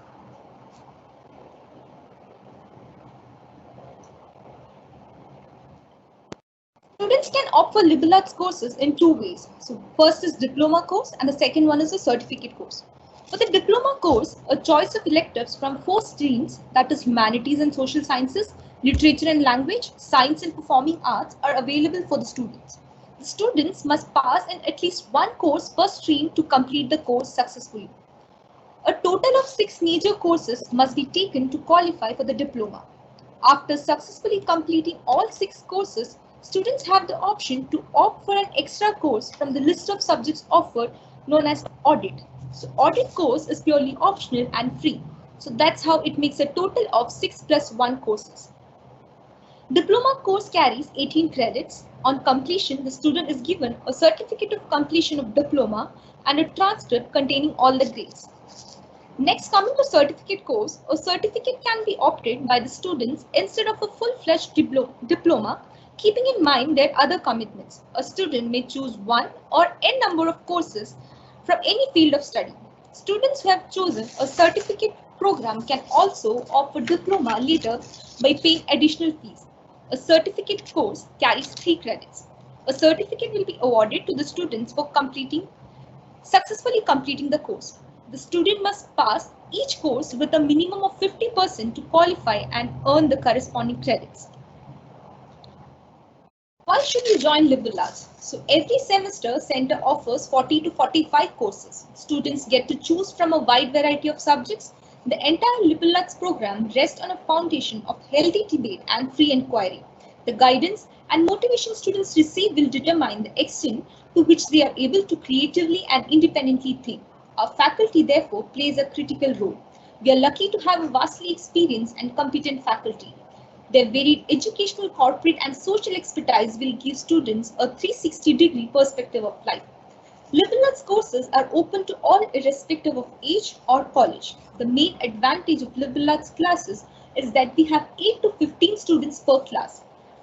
Students can opt for liberal arts courses in 2 ways. So first is diploma course and the second one is a certificate course. For the diploma course, a choice of electives from 4 streams, that is humanities and social sciences, literature and language, science and performing arts, are available for the students. The students must pass in at least 1 course per stream to complete the course successfully. A total of 6 major courses must be taken to qualify for the diploma. After successfully completing all 6 courses, students have the option to opt for an extra course from the list of subjects offered, known as audit. So audit course is purely optional and free. So that's how it makes a total of 6 plus 1 courses. Diploma course carries 18 credits. On completion, the student is given a certificate of completion of diploma and a transcript containing all the grades. Next, coming to certificate course, a certificate can be opted by the students instead of a full-fledged diploma, keeping in mind their other commitments. A student may choose 1 or n number of courses from any field of study. Students who have chosen a certificate program can also opt for diploma later by paying additional fees. A certificate course carries 3 credits. A certificate will be awarded to the students for successfully completing the course. The student must pass each course with a minimum of 50% to qualify and earn the corresponding credits. Why should you join liberal arts? So every semester, center offers 40 to 45 courses. Students get to choose from a wide variety of subjects. The entire liberal arts program rests on a foundation of healthy debate and free inquiry. The guidance and motivation students receive will determine the extent to which they are able to creatively and independently think. Our faculty, therefore, plays a critical role. We are lucky to have a vastly experienced and competent faculty. Their varied educational, corporate, and social expertise will give students a 360-degree perspective of life. Liberal arts courses are open to all irrespective of age or college. The main advantage of liberal arts classes is that we have 8 to 15 students per class.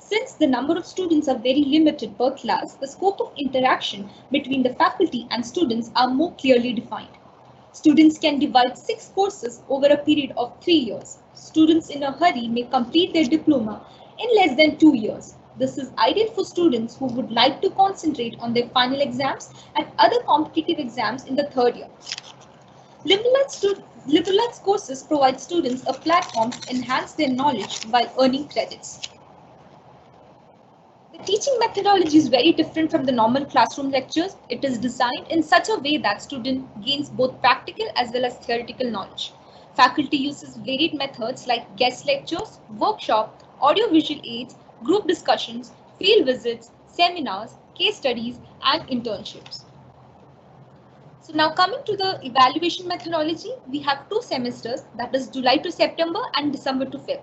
Since the number of students are very limited per class, the scope of interaction between the faculty and students are more clearly defined. Students can divide 6 courses over a period of 3 years. Students in a hurry may complete their diploma in less than 2 years. This is ideal for students who would like to concentrate on their final exams and other competitive exams in the 3rd year. Liberal arts courses provide students a platform to enhance their knowledge while earning credits. The teaching methodology is very different from the normal classroom lectures. It is designed in such a way that student gains both practical as well as theoretical knowledge. Faculty uses varied methods like guest lectures, workshop, audiovisual aids, group discussions, field visits, seminars, case studies, and internships. So now coming to the evaluation methodology, we have 2 semesters, that is July to September and December to Feb.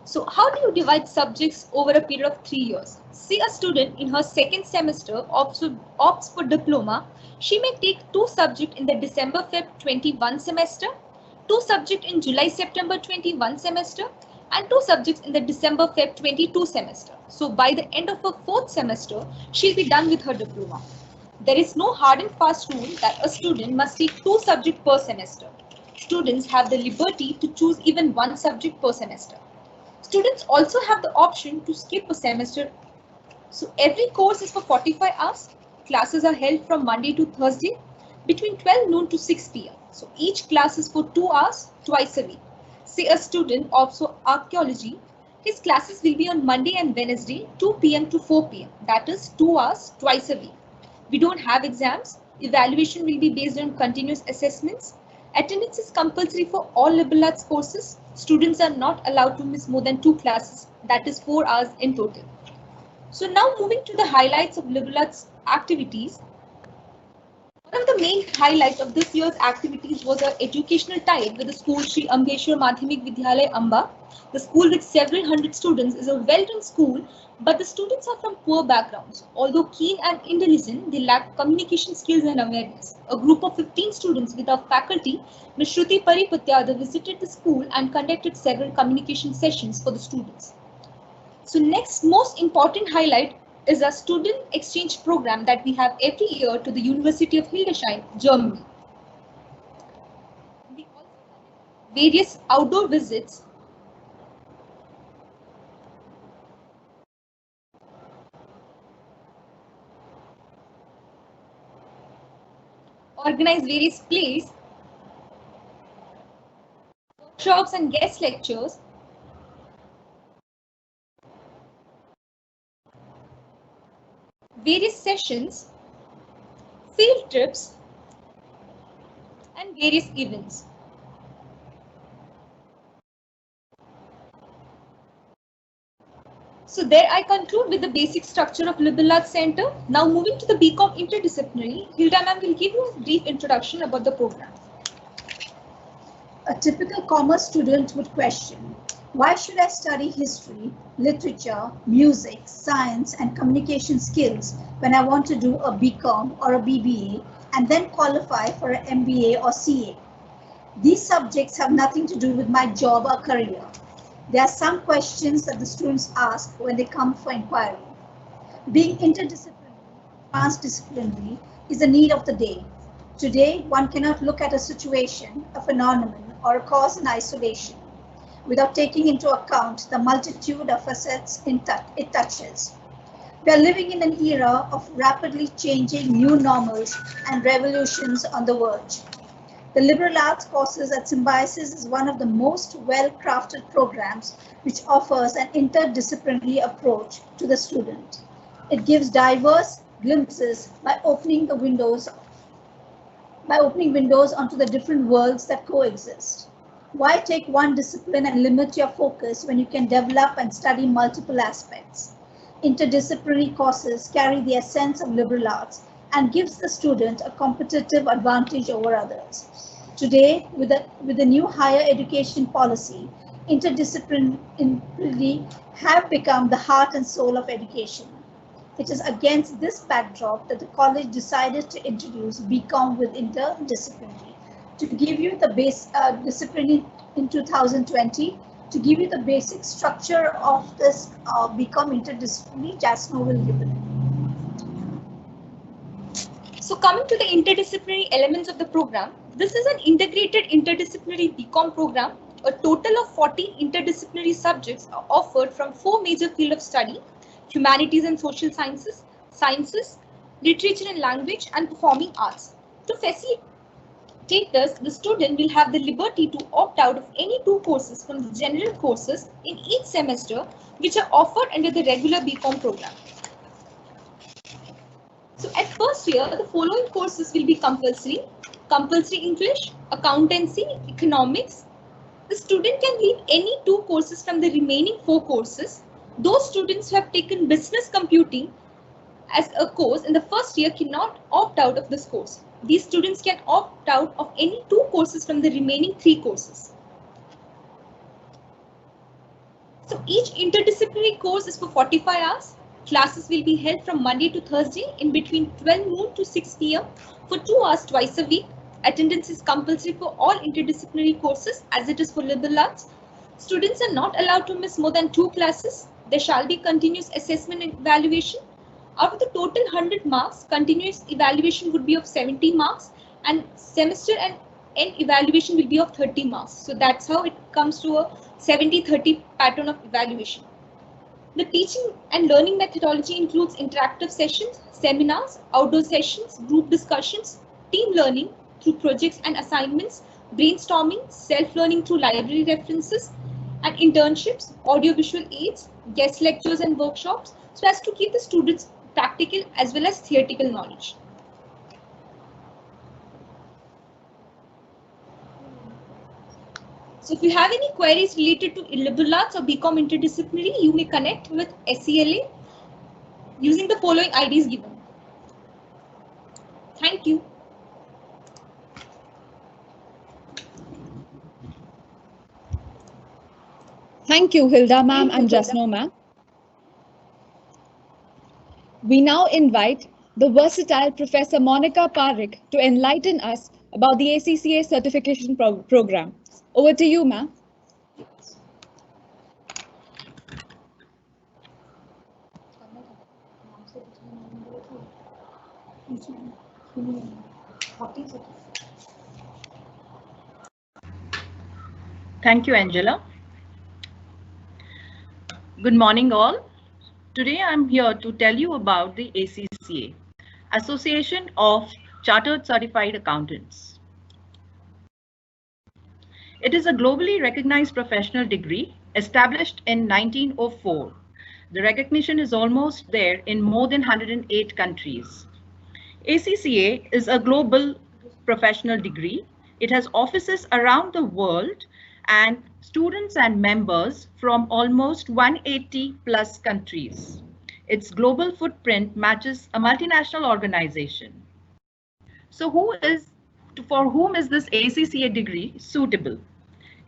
So how do you divide subjects over a period of 3 years? Say a student in her 2nd semester opts for diploma, she may take 2 subjects in the December-Feb 21 semester, 2 subjects in July-September 21 semester, and 2 subjects in the December-Feb 22 semester. So by the end of her 4th semester, she'll be done with her diploma. There is no hard and fast rule that a student must take 2 subjects per semester. Students have the liberty to choose even 1 subject per semester. Students also have the option to skip a semester. So every course is for 45 hours. Classes are held from Monday to Thursday between 12 noon to 6 p.m. So each class is for 2 hours twice a week. Say a student opts for archaeology, his classes will be on Monday and Wednesday 2 p.m. to 4 p.m. That is 2 hours twice a week. We don't have exams. Evaluation will be based on continuous assessments. Attendance is compulsory for all liberal arts courses. Students are not allowed to miss more than 2 classes, that is 4 hours in total. So now moving to the highlights of liberal arts activities. One of the main highlights of this year's activities was our educational tie with the school Sri Ambeshwar Madhyamik Vidyalaya Amba. The school with several hundred students is a well-run school, but the students are from poor backgrounds. Although keen and intelligent, they lack communication skills and awareness. A group of 15 students with our faculty, Ms. Shruti Paripatyada, visited the school and conducted several communication sessions for the students. So next most important highlight is a student exchange program that we have every year to the University of Hildesheim, Germany. We also have various outdoor visits organize various plays, workshops and guest lectures, various sessions, field trips, and various events. So there I conclude with the basic structure of Liberal Arts Center. Now moving to the BCom interdisciplinary, Hilda ma'am will give you a brief introduction about the program. A typical commerce student would question, why should I study history, literature, music, science, and communication skills when I want to do a BCom or a BBA and then qualify for an MBA or CA? These subjects have nothing to do with my job or career. There are some questions that the students ask when they come for inquiry. Being interdisciplinary, transdisciplinary is the need of the day. Today, one cannot look at a situation, a phenomenon, or a cause in isolation without taking into account the multitude of facets it touches. We are living in an era of rapidly changing new normals and revolutions on the verge. The liberal arts courses at Symbiosis is one of the most well-crafted programs which offers an interdisciplinary approach to the student. It gives diverse glimpses by opening windows onto the different worlds that coexist. Why take one discipline and limit your focus when you can develop and study multiple aspects? Interdisciplinary courses carry the essence of liberal arts and gives the student a competitive advantage over others. Today, with the new higher education policy, interdisciplinary have become the heart and soul of education. It is against this backdrop that the college decided to introduce BCom with interdisciplinary. To give you the base discipline in 2020, To give you the basic structure of this BCom interdisciplinary, Jasno will give it. So coming to the interdisciplinary elements of the program, this is an integrated interdisciplinary BCom program. A total of 40 interdisciplinary subjects are offered from 4 major fields of study: humanities and social sciences, sciences, literature and language, and performing arts. To facilitate this, the student will have the liberty to opt out of any 2 courses from the general courses in each semester, which are offered under the regular BCom program. So at first year, the following courses will be compulsory: compulsory English, accountancy, economics. The student can leave any 2 courses from the remaining 4 courses. Those students who have taken business computing as a course in the first year cannot opt out of this course. These students can opt out of any 2 courses from the remaining 3 courses. So each interdisciplinary course is for 45 hours. Classes will be held from Monday to Thursday in between 12 noon to 6 p.m. for 2 hours twice a week. Attendance is compulsory for all interdisciplinary courses as it is for liberal arts. Students are not allowed to miss more than 2 classes. There shall be continuous assessment and evaluation. Out of the total 100 marks, continuous evaluation would be of 70 marks and semester and end evaluation will be of 30 marks. So that's how it comes to a 70-30 pattern of evaluation. The teaching and learning methodology includes interactive sessions, seminars, outdoor sessions, group discussions, team learning through projects and assignments, brainstorming, self-learning through library references, and internships, audiovisual aids, guest lectures and workshops, so as to keep the students practical as well as theoretical knowledge. So if you have any queries related to liberal arts or BCom interdisciplinary, you may connect with SELA using the following IDs given. Thank you. Thank you, Hilda ma'am and Jasno ma'am. We now invite the versatile Professor Monica Parekh to enlighten us about the ACCA certification program. Over to you, ma'am. Thank you, Angela. Good morning, all. Today, I'm here to tell you about the ACCA, Association of Chartered Certified Accountants. It is a globally recognized professional degree established in 1904. The recognition is almost there in more than 108 countries. ACCA is a global professional degree. It has offices around the world and students and members from almost 180 plus countries. Its global footprint matches a multinational organization. So for whom is this ACCA degree suitable?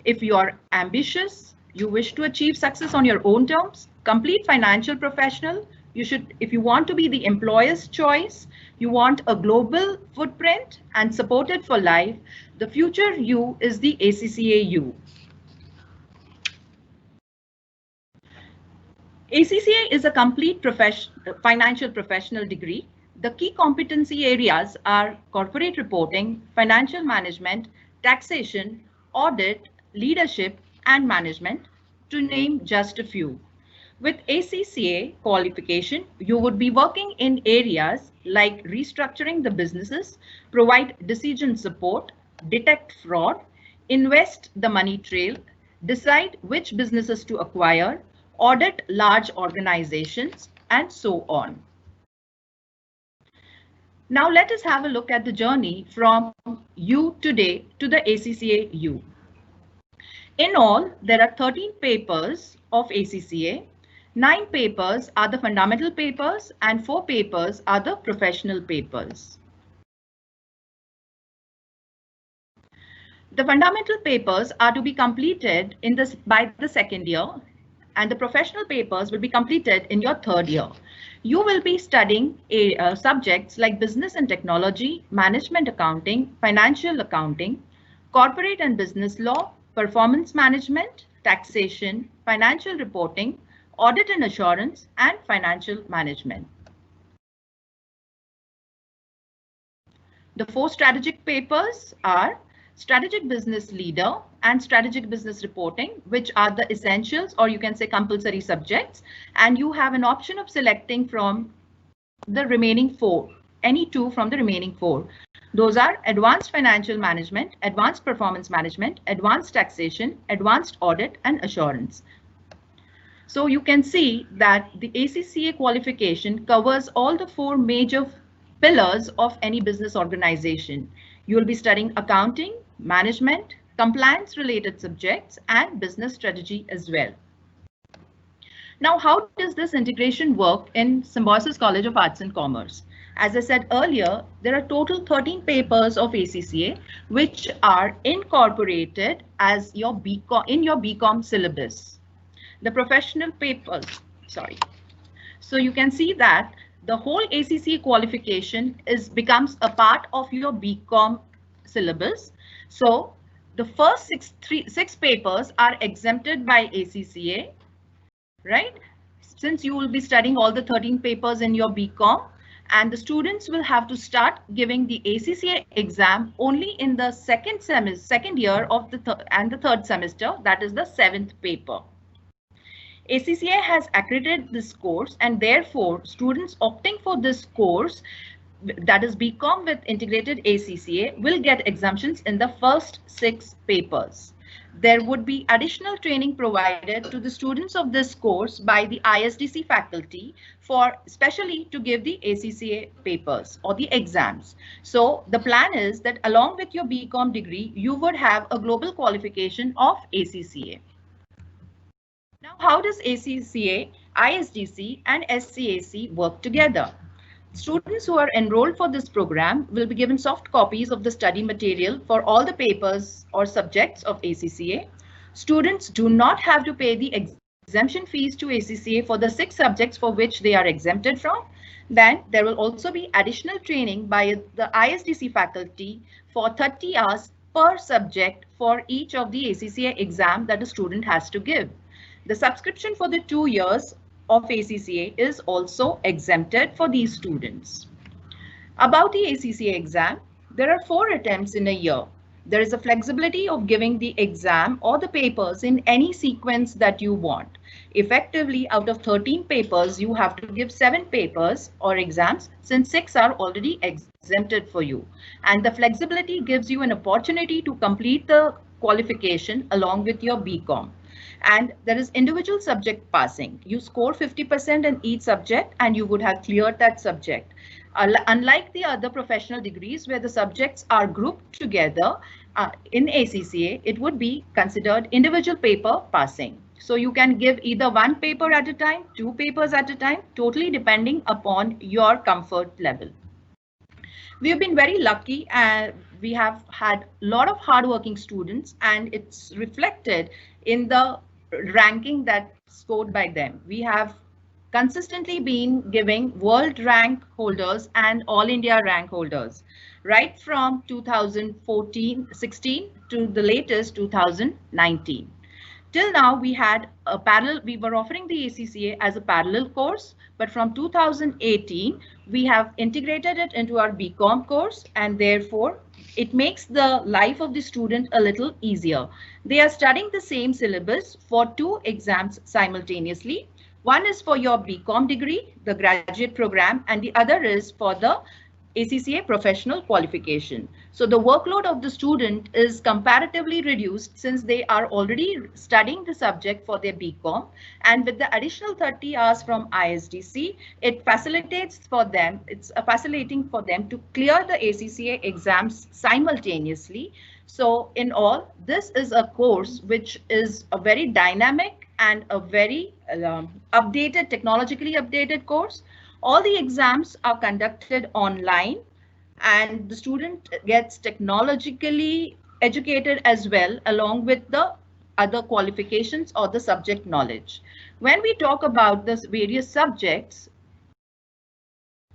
If you are ambitious, you wish to achieve success on your own terms, complete financial professional, if you want to be the employer's choice, you want a global footprint and supported for life, the future you is the ACCA you. ACCA is a complete financial professional degree. The key competency areas are corporate reporting, financial management, taxation, audit, leadership, and management, to name just a few. With ACCA qualification, you would be working in areas like restructuring the businesses, provide decision support, detect fraud, invest the money trail, decide which businesses to acquire, audit large organizations, and so on. Now let us have a look at the journey from you today to the ACCA U. In all, there are 13 papers of ACCA. 9 papers are the fundamental papers and 4 papers are the professional papers. The fundamental papers are to be completed by the second year, and the professional papers will be completed in your third year. You will be studying subjects like business and technology, management accounting, financial accounting, corporate and business law, performance management, taxation, financial reporting, audit and assurance, and financial management. The 4 strategic papers are Strategic Business Leader and Strategic Business Reporting, which are the essentials, or you can say compulsory subjects, and you have an option of selecting from the remaining 4, any 2 from the remaining 4. Those are Advanced Financial Management, Advanced Performance Management, Advanced Taxation, Advanced Audit and Assurance. So you can see that the ACCA qualification covers all the 4 major pillars of any business organization. You will be studying accounting, management, compliance related subjects, and business strategy as well. Now, how does this integration work in Symbiosis College of Arts and Commerce? As I said earlier, there are total 13 papers of ACCA which are incorporated as your BCom syllabus. The professional papers, So you can see that the whole ACCA qualification becomes a part of your BCom syllabus. So the first six papers are exempted by ACCA, right? Since you will be studying all the 13 papers in your BCom, and the students will have to start giving the ACCA exam only in the second year of the third semester, that is the 7th paper. ACCA has accredited this course, and therefore students opting for this course, that is BCom with integrated ACCA, will get exemptions in the first 6 papers. There would be additional training provided to the students of this course by the ISDC faculty especially to give the ACCA papers or the exams. So the plan is that along with your BCom degree, you would have a global qualification of ACCA. Now, how does ACCA, ISDC, and SCAC work together? Students who are enrolled for this program will be given soft copies of the study material for all the papers or subjects of ACCA. Students do not have to pay the exemption fees to ACCA for the 6 subjects for which they are exempted from. Then there will also be additional training by the ISDC faculty for 30 hours per subject for each of the ACCA exam that a student has to give. The subscription for the 2 years of ACCA is also exempted for these students. About the ACCA exam, there are 4 attempts in a year. There is a flexibility of giving the exam or the papers in any sequence that you want. Effectively, out of 13 papers, you have to give 7 papers or exams, since 6 are already exempted for you. And the flexibility gives you an opportunity to complete the qualification along with your BCom. And there is individual subject passing. You score 50% in each subject and you would have cleared that subject. Unlike the other professional degrees where the subjects are grouped together, in ACCA, it would be considered individual paper passing. So you can give either 1 paper at a time, 2 papers at a time, totally depending upon your comfort level. We have been very lucky and we have had a lot of hardworking students, and it's reflected in the ranking that's scored by them. We have consistently been giving world rank holders and all India rank holders, right from 2016 to the latest 2019. Till now, we were offering the ACCA as a parallel course, but from 2018, we have integrated it into our BCom course, and therefore it makes the life of the student a little easier. They are studying the same syllabus for 2 exams simultaneously. One is for your BCom degree, the graduate program, and the other is for the ACCA professional qualification. So the workload of the student is comparatively reduced since they are already studying the subject for their BCom, and with the additional 30 hours from ISDC, it's facilitating for them to clear the ACCA exams simultaneously. So in all, this is a course which is a very dynamic and a very technologically updated course. All the exams are conducted online, and the student gets technologically educated as well, along with the other qualifications or the subject knowledge. When we talk about the various subjects,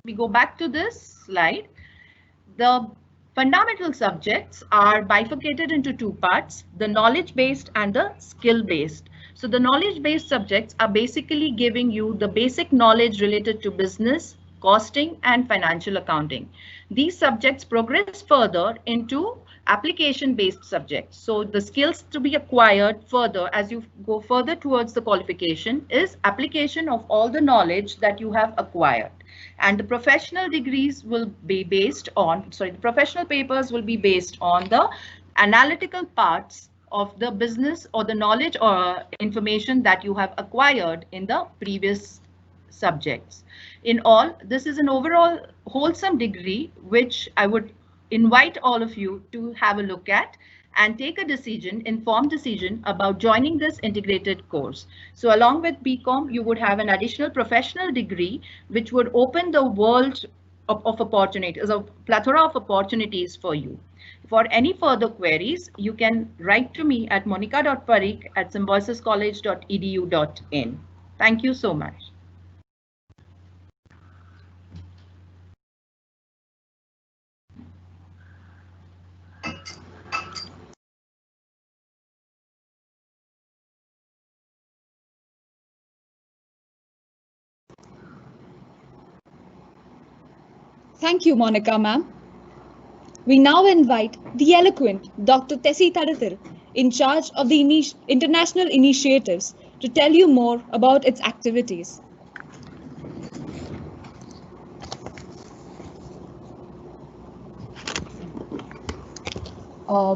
we go back to this slide. The Fundamental subjects are bifurcated into two parts, the knowledge-based and the skill-based. So the knowledge-based subjects are basically giving you the basic knowledge related to business, costing, and financial accounting. These subjects progress further into application-based subjects. So the skills to be acquired further as you go further towards the qualification is application of all the knowledge that you have acquired. And the professional degrees will be based on, the professional papers will be based on the analytical parts of the business or the knowledge or information that you have acquired in the previous subjects. In all, this is an overall wholesome degree, which I would invite all of you to have a look at and take a decision, informed decision about joining this integrated course. So along with BCom, you would have an additional professional degree, which would open the world of opportunities, a plethora of opportunities for you. For any further queries, you can write to me at monica.parikh@symbiosis college.edu.in. Thank you so much. Thank you, Monica, ma'am. We now invite the eloquent Dr. Tessie Thadathir, in charge of the international initiatives, to tell you more about its activities.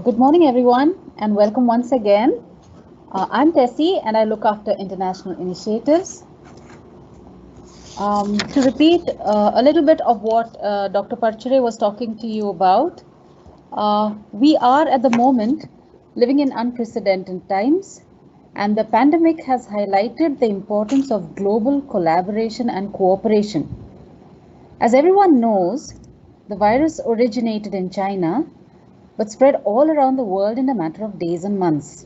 Good morning, everyone, and welcome once again. I'm Tessie, and I look after international initiatives. To repeat a little bit of what Dr. Parchere was talking to you about, we are at the moment living in unprecedented times, and the pandemic has highlighted the importance of global collaboration and cooperation. As everyone knows, the virus originated in China, but spread all around the world in a matter of days and months.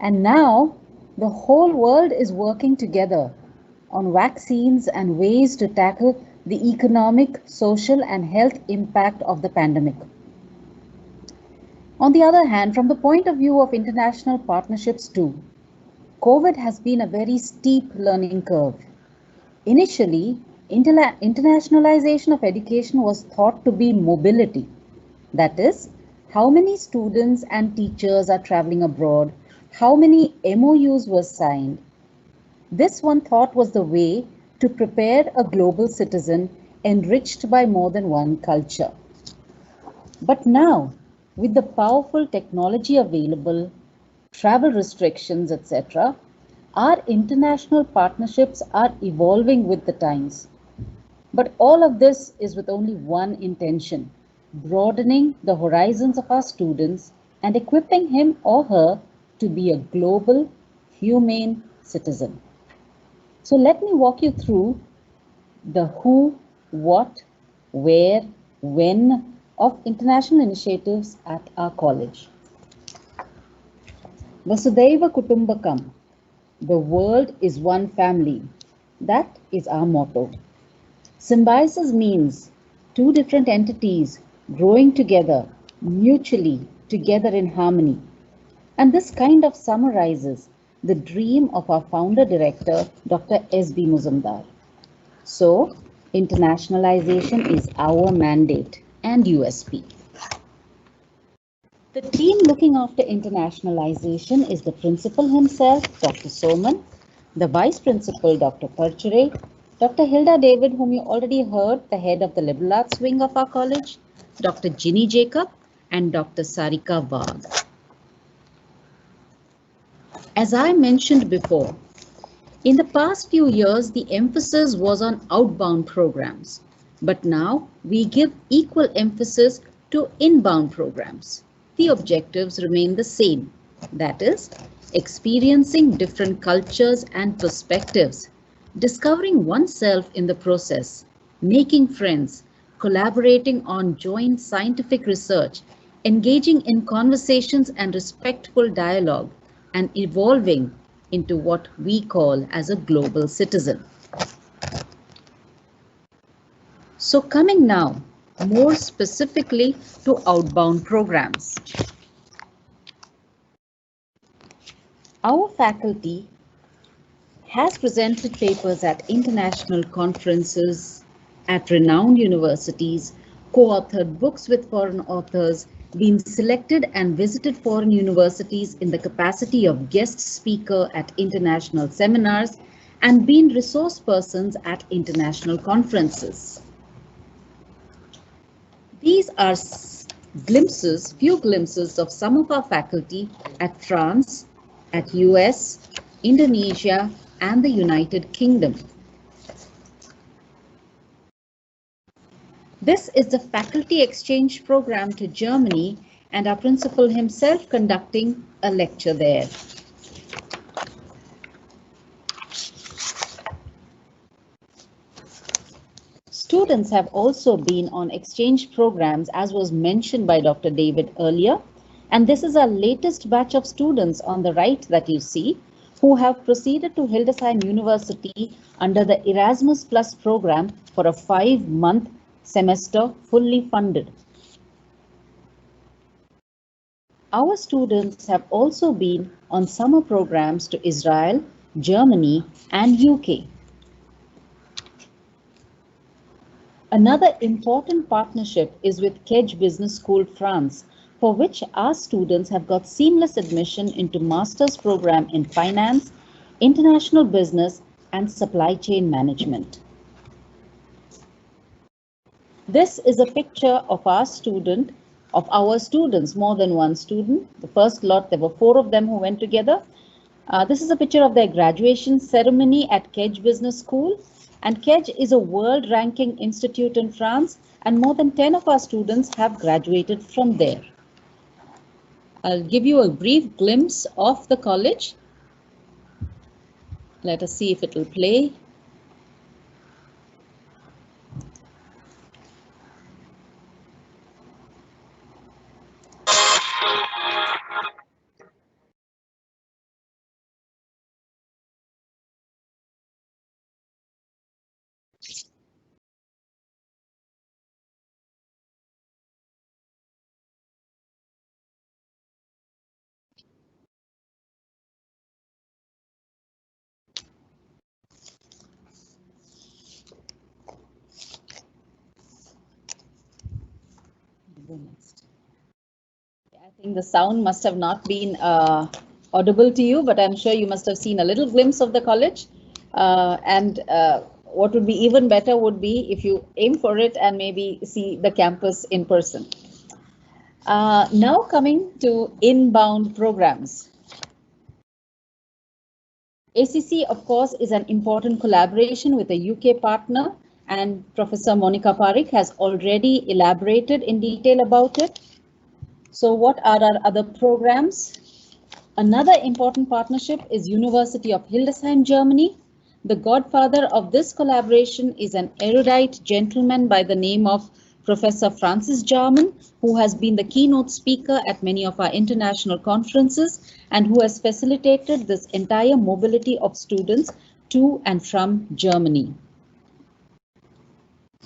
And now the whole world is working together on vaccines and ways to tackle the economic, social, and health impact of the pandemic. On the other hand, from the point of view of international partnerships too, COVID has been a very steep learning curve. Initially, internationalization of education was thought to be mobility. That is, how many students and teachers are traveling abroad, how many MOUs were signed. This one thought was the way to prepare a global citizen enriched by more than one culture. But now, with the powerful technology available, travel restrictions, etc., our international partnerships are evolving with the times. But all of this is with only one intention: broadening the horizons of our students and equipping him or her to be a global, humane citizen. So let me walk you through the who, what, where, when of international initiatives at our college. Vasudhaiva Kutumbakam, the world is one family. That is our motto. Symbiosis means two different entities growing together, mutually, together in harmony. And this kind of summarizes the dream of our founder director, Dr. S.B. Muzumdar. So, internationalization is our mandate and USP. The team looking after internationalization is the principal himself, Dr. Soman, the vice principal, Dr. Parchere, Dr. Hilda David, whom you already heard, the head of the liberal arts wing of our college, Dr. Ginny Jacob, and Dr. Sarika Wagh. As I mentioned before, in the past few years, the emphasis was on outbound programs, but now we give equal emphasis to inbound programs. The objectives remain the same, that is, experiencing different cultures and perspectives, discovering oneself in the process, making friends, collaborating on joint scientific research, engaging in conversations and respectful dialogue, and evolving into what we call as a global citizen. So coming now more specifically to outbound programs. Our faculty has presented papers at international conferences, at renowned universities, co-authored books with foreign authors, been selected and visited foreign universities in the capacity of guest speaker at international seminars, and been resource persons at international conferences. These are few glimpses of some of our faculty at France, at US, Indonesia, and the United Kingdom. This is the faculty exchange program to Germany, and our principal himself conducting a lecture there. Students have also been on exchange programs, as was mentioned by Dr. David earlier, and this is our latest batch of students on the right that you see, who have proceeded to Hildesheim University under the Erasmus Plus program for a 5-month semester fully funded. Our students have also been on summer programs to Israel, Germany, and UK. Another important partnership is with Kedge Business School France, for which our students have got seamless admission into master's program in finance, international business, and supply chain management. This is a picture of our students, more than one student. The first lot, there were 4 of them who went together. This is a picture of their graduation ceremony at Kedge Business School. And Kedge is a world-ranking institute in France, and more than 10 of our students have graduated from there. I'll give you a brief glimpse of the college. Let us see if it will play. I think the sound must have not been audible to you, but I'm sure you must have seen a little glimpse of the college. What would be even better would be if you aim for it and maybe see the campus in person. Now coming to inbound programs. ACC, of course, is an important collaboration with a UK partner, and Professor Monica Parikh has already elaborated in detail about it. So what are our other programs? Another important partnership is University of Hildesheim, Germany. The godfather of this collaboration is an erudite gentleman by the name of Professor Francis Jarman, who has been the keynote speaker at many of our international conferences and who has facilitated this entire mobility of students to and from Germany.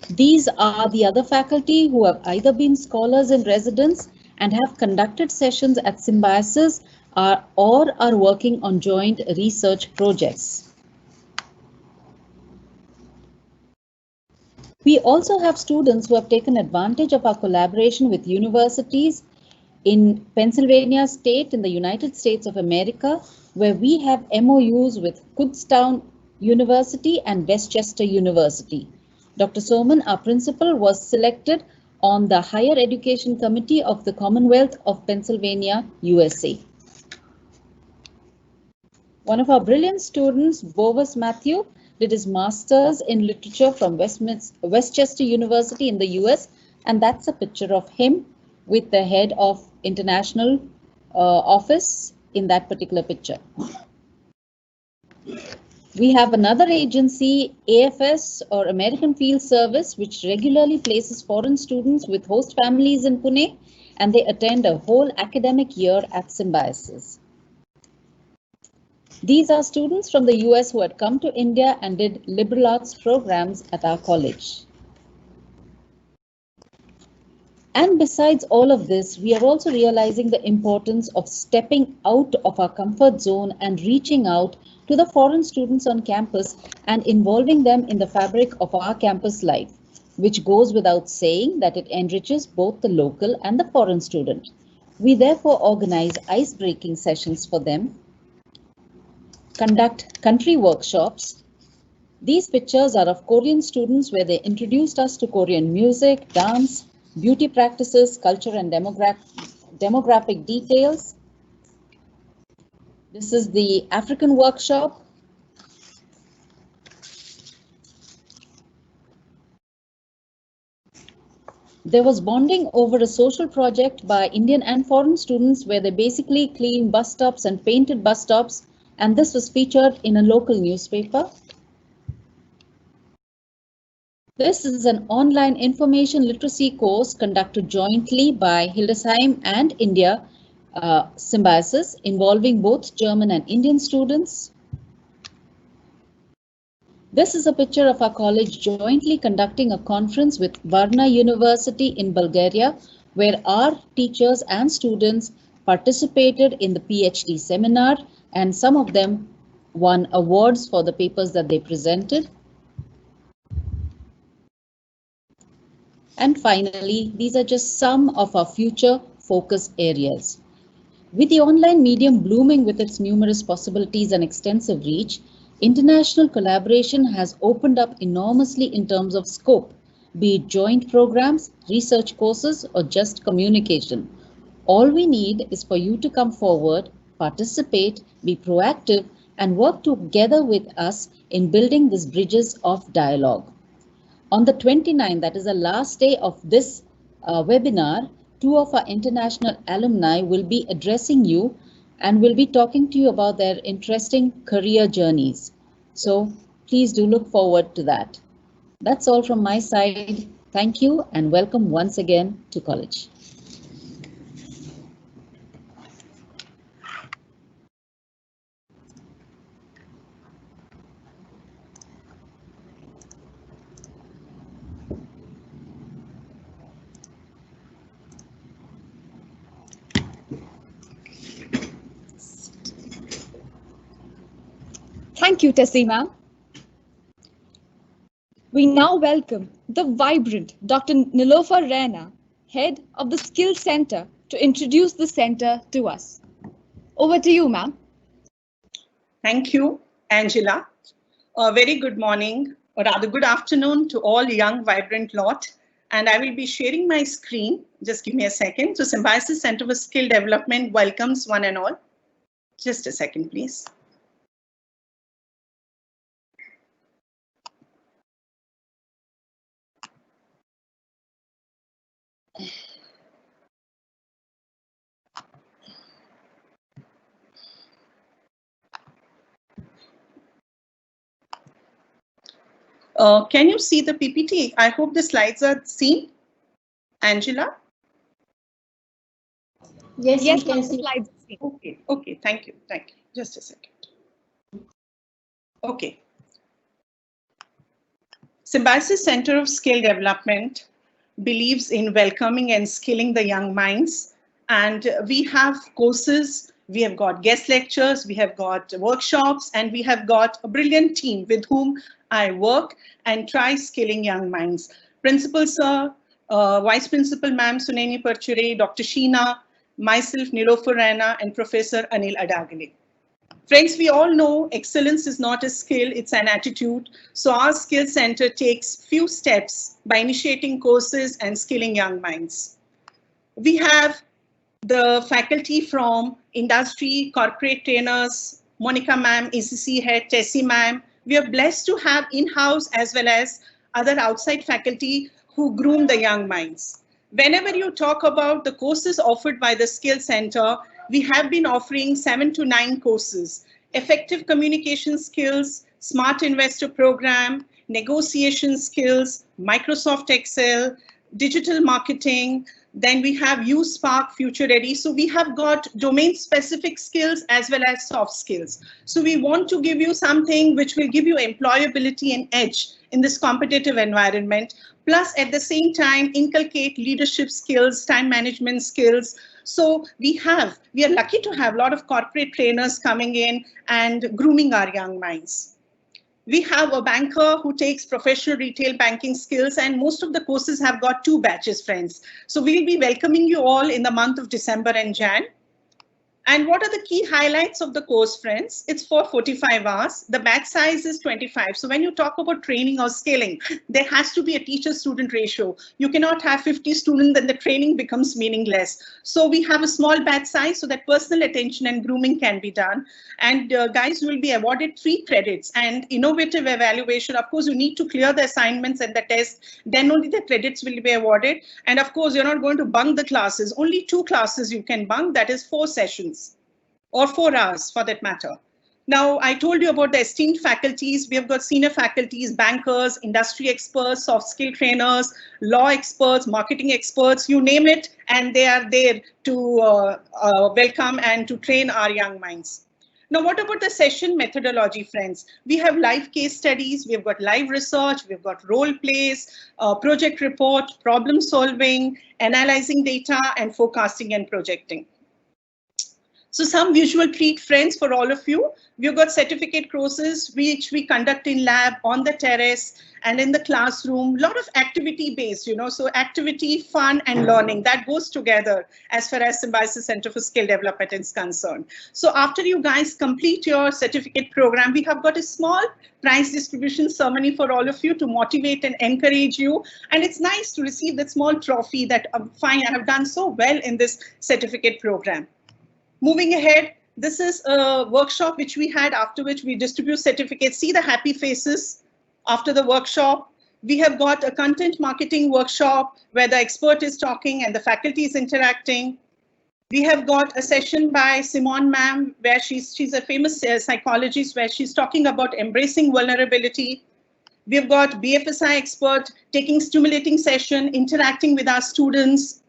These are the other faculty who have either been scholars in residence and have conducted sessions at Symbiosis or are working on joint research projects. We also have students who have taken advantage of our collaboration with universities in Pennsylvania State in the United States of America, where we have MOUs with Kutztown University and Westchester University. Dr. Soman, our principal, was selected on the Higher Education Committee of the Commonwealth of Pennsylvania, USA. One of our brilliant students, Bovis Matthew, did his master's in literature from Westchester University in the US, and that's a picture of him with the head of international office in that particular picture. We have another agency, AFS or American Field Service, which regularly places foreign students with host families in Pune, and they attend a whole academic year at Symbiosis. These are students from the US who had come to India and did liberal arts programs at our college. And besides all of this, we are also realizing the importance of stepping out of our comfort zone and reaching out to the foreign students on campus and involving them in the fabric of our campus life, which goes without saying that it enriches both the local and the foreign student. We therefore organize ice-breaking sessions for them, conduct country workshops. These pictures are of Korean students where they introduced us to Korean music, dance, beauty practices, culture and demographic details. This is the African workshop. There was bonding over a social project by Indian and foreign students where they basically cleaned bus stops and painted bus stops, and this was featured in a local newspaper. This is an online information literacy course conducted jointly by Hildesheim and India Symbiosis, involving both German and Indian students. This is a picture of our college jointly conducting a conference with Varna University in Bulgaria, where our teachers and students participated in the PhD seminar, and some of them won awards for the papers that they presented. And finally, these are just some of our future focus areas. With the online medium blooming with its numerous possibilities and extensive reach, international collaboration has opened up enormously in terms of scope, be it joint programs, research courses, or just communication. All we need is for you to come forward, participate, be proactive, and work together with us in building these bridges of dialogue. On the 29th, that is the last day of this webinar, 2 of our international alumni will be addressing you and will be talking to you about their interesting career journeys. So please do look forward to that. That's all from my side. Thank you and welcome once again to college. Thank you, Tessima. We now welcome the vibrant Dr. Nilofer Raina, head of the Skills Center, to introduce the center to us. Over to you, ma'am. Thank you, Angela. A very good morning, or rather good afternoon to all young, vibrant lot. And I will be sharing my screen. Just give me a second. So Symbiosis Center for Skill Development welcomes one and all. Just a second, please. Can you see the PPT? I hope the slides are seen. Angela? Yes, Yes, we can the see. slides. Okay, thank you. Just a second. Okay. Symbiosis Center of Skill Development believes in welcoming and skilling the young minds. And we have courses, we have got guest lectures, we have got workshops, and we have got a brilliant team with whom I work and try skilling young minds. Principal Sir, Vice Principal Ma'am Suneni Parchure, Dr. Sheena, myself Nilofer Raina, and Professor Anil Adagale. Friends, we all know excellence is not a skill, it's an attitude. So our Skill Center takes few steps by initiating courses and skilling young minds. We have the faculty from industry, corporate trainers, Monica ma'am, ACCA head, Tessie ma'am. We are blessed to have in-house as well as other outside faculty who groom the young minds. Whenever you talk about the courses offered by the Skill Center, we have been offering 7 to 9 courses: effective communication skills, smart investor program, negotiation skills, Microsoft Excel, digital marketing. Then we have USpark Future Ready. So we have got domain specific skills as well as soft skills. So we want to give you something which will give you employability and edge in this competitive environment. Plus, at the same time, inculcate leadership skills, time management skills. So we are lucky to have a lot of corporate trainers coming in and grooming our young minds. We have a banker who takes professional retail banking skills, and most of the courses have got 2 batches, friends. So we'll be welcoming you all in the month of December and Jan. And what are the key highlights of the course, friends? It's for 45 hours. The batch size is 25. So when you talk about training or scaling, there has to be a teacher-student ratio. You cannot have 50 students and the training becomes meaningless. So we have a small batch size so that personal attention and grooming can be done. And guys will be awarded 3 credits and innovative evaluation. Of course, you need to clear the assignments and the test. Then only the credits will be awarded. And of course, you're not going to bunk the classes. Only 2 classes you can bunk. That is 4 sessions. Or 4 hours for that matter. Now, I told you about the esteemed faculties. We have got senior faculties, bankers, industry experts, soft skill trainers, law experts, marketing experts, you name it, and they are there to welcome and to train our young minds. Now, what about the session methodology, friends? We have live case studies, we've got live research, we've got role plays, project report, problem solving, analyzing data, and forecasting and projecting. So some visual treat, friends, for all of you. We've got certificate courses which we conduct in lab, on the terrace, and in the classroom. A lot of activity based, so activity, fun, and learning, that goes together as far as Symbiosis Center for Skill Development is concerned. So after you guys complete your certificate program, we have got a small prize distribution ceremony for all of you to motivate and encourage you. And it's nice to receive that small trophy that, fine, I have done so well in this certificate program. Moving ahead, this is a workshop which we had, after which we distribute certificates. See the happy faces after the workshop. We have got a content marketing workshop where the expert is talking and the faculty is interacting. We have got a session by Simone ma'am, where she's a famous psychologist, where she's talking about embracing vulnerability. We've got BFSI expert taking stimulating session, interacting with our students.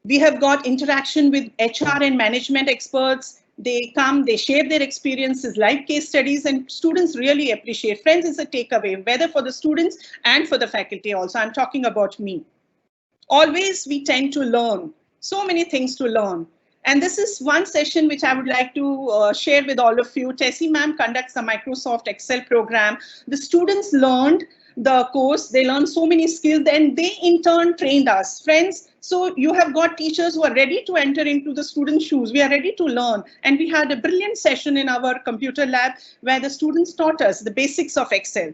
We have got interaction with HR and management experts. They come, they share their experiences, live case studies, and students really appreciate. Friends, it's a takeaway, whether for the students and for the faculty also. I'm talking about me. Always we tend to learn, so many things to learn. And this is one session which I would like to share with all of you. Tessie ma'am conducts the Microsoft Excel program. The students learned the course, they learned so many skills, and they in turn trained us. Friends, so you have got teachers who are ready to enter into the students' shoes. We are ready to learn. And we had a brilliant session in our computer lab where the students taught us the basics of Excel.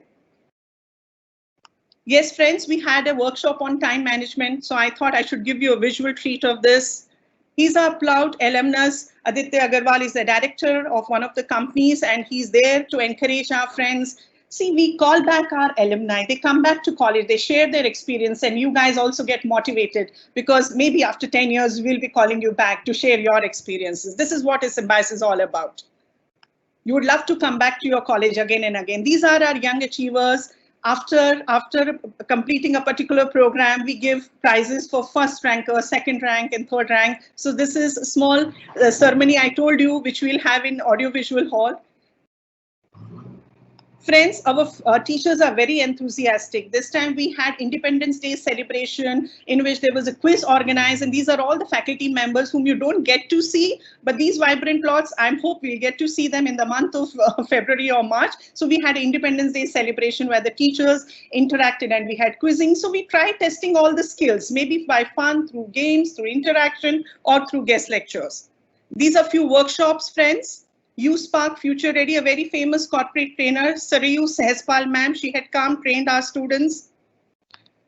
Yes, friends, we had a workshop on time management. So I thought I should give you a visual treat of this. He's our proud alumnus. Aditya Agarwal is the director of one of the companies, and he's there to encourage our friends. See, we call back our alumni. They come back to college, they share their experience, and you guys also get motivated, because maybe after 10 years, we'll be calling you back to share your experiences. This is what Symbiosis is all about. You would love to come back to your college again and again. These are our young achievers. After completing a particular program, we give prizes for first rank, second rank, and third rank. So this is a small ceremony I told you, which we'll have in audiovisual hall. Friends, our teachers are very enthusiastic. This time we had Independence Day celebration in which there was a quiz organized, and these are all the faculty members whom you don't get to see, but these vibrant lots, I hope we'll get to see them in the month of February or March. So we had Independence Day celebration where the teachers interacted and we had quizzing. So we tried testing all the skills, maybe by fun, through games, through interaction, or through guest lectures. These are few workshops, friends. U-Spark Future Ready, a very famous corporate trainer, Sarayu Sehspal ma'am, she had come, trained our students.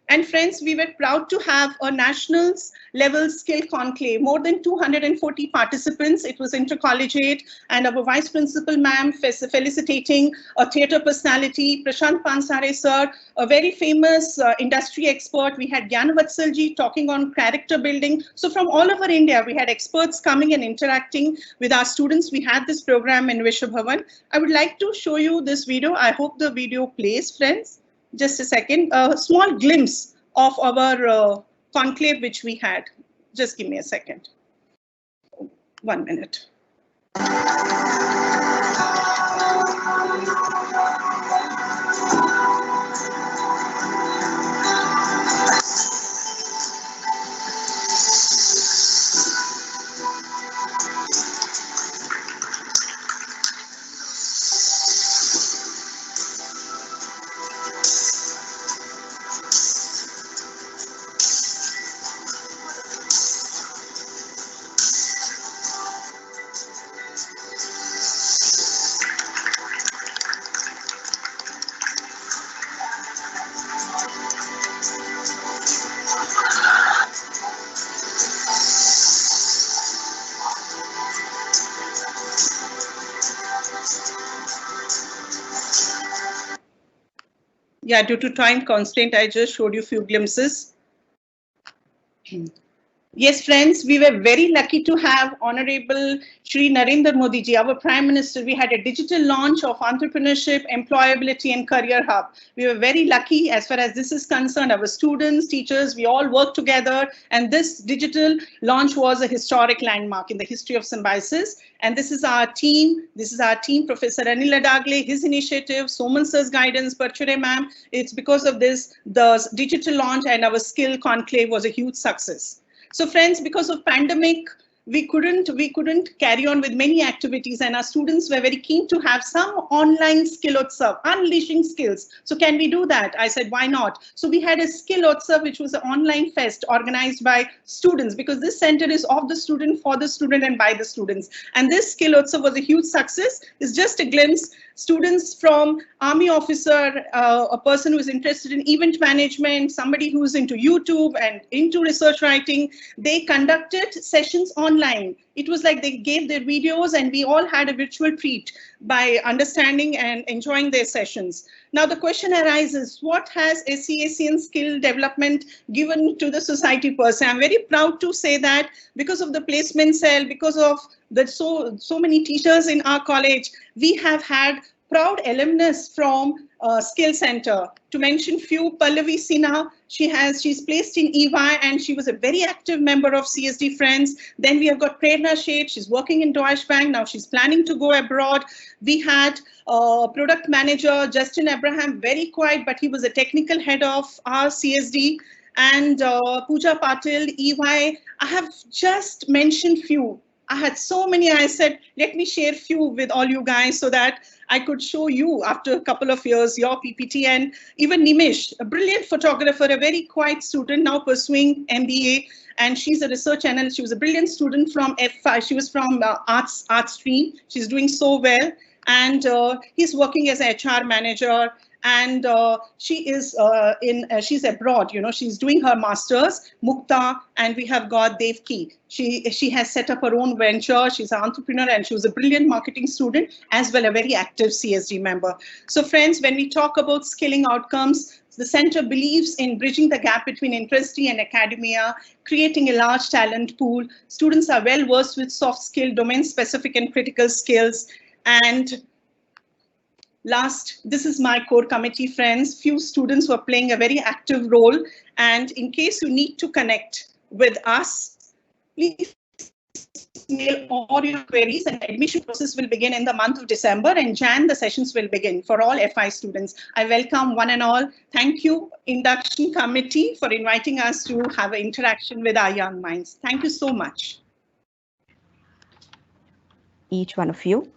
And friends, we were proud to have a nationals level skill conclave, more than 240 participants. It was intercollegiate, and our vice principal ma'am felicitating a theatre personality, Prashant Pansare sir, a very famous industry expert. We had Gyanvatsalji talking on character building. So from all over India, we had experts coming and interacting with our students. We had this program in Vishwabhavan. I would like to show you this video. I hope the video plays, friends. Just a second, a small glimpse of our conclave which we had. Just give me a second. 1 minute. Yeah, due to time constraint, I just showed you a few glimpses. Yes, friends, we were very lucky to have Honorable Shri Narendra Modi ji, our Prime Minister. We had a digital launch of entrepreneurship, employability and career hub. We were very lucky as far as this is concerned. Our students, teachers, we all worked together, and this digital launch was a historic landmark in the history of Symbiosis. And this is our team. This is our team, Professor Anil Adagle, his initiative, Soman sir's guidance, Parchure ma'am. It's because of this, the digital launch and our skill conclave was a huge success. So friends, because of pandemic, we couldn't carry on with many activities, and our students were very keen to have some online skill utsav, unleashing skills. So can we do that? I said, why not? So we had a skill utsav, which was an online fest organized by students, because this center is of the student, for the student, and by the students. And this skill utsav was a huge success. It's just a glimpse. Students from army officer, a person who is interested in event management, somebody who's into YouTube and into research writing, they conducted sessions online. It was like they gave their videos and we all had a virtual treat by understanding and enjoying their sessions. Now the question arises, what has ACCA skill development given to the society per se? I'm very proud to say that because of the placement cell, because of the so many teachers in our college, we have had proud alumnus from Skill Center. To mention few, Pallavi Sinha, she's placed in EY and she was a very active member of CSD Friends. Then we have got Prerna Sheth, she's working in Deutsche Bank, now she's planning to go abroad. We had product manager Justin Abraham, very quiet, but he was a technical head of our CSD. And Pooja Patil, EY, I have just mentioned few. I had so many, I said, let me share few with all you guys so that I could show you after a couple of years your PPT. And even Nimish, a brilliant photographer, a very quiet student now pursuing MBA, and she's a research analyst. She was a brilliant student from F5. She was from arts stream. She's doing so well. And he's working as an HR manager. And she is she's abroad, you know, she's doing her master's, Mukta, and we have got Devki. She has set up her own venture. She's an entrepreneur and she was a brilliant marketing student as well, a very active CSD member. So friends, when we talk about skilling outcomes, the center believes in bridging the gap between industry and academia, creating a large talent pool. Students are well versed with soft skill, domain specific and critical skills. And last, this is my core committee, friends. Few students were playing a very active role. And in case you need to connect with us, please mail all your queries, and admission process will begin in the month of December, and Jan, the sessions will begin for all FI students. I welcome one and all. Thank you, Induction Committee, for inviting us to have an interaction with our young minds. Thank you so much. Each one of you.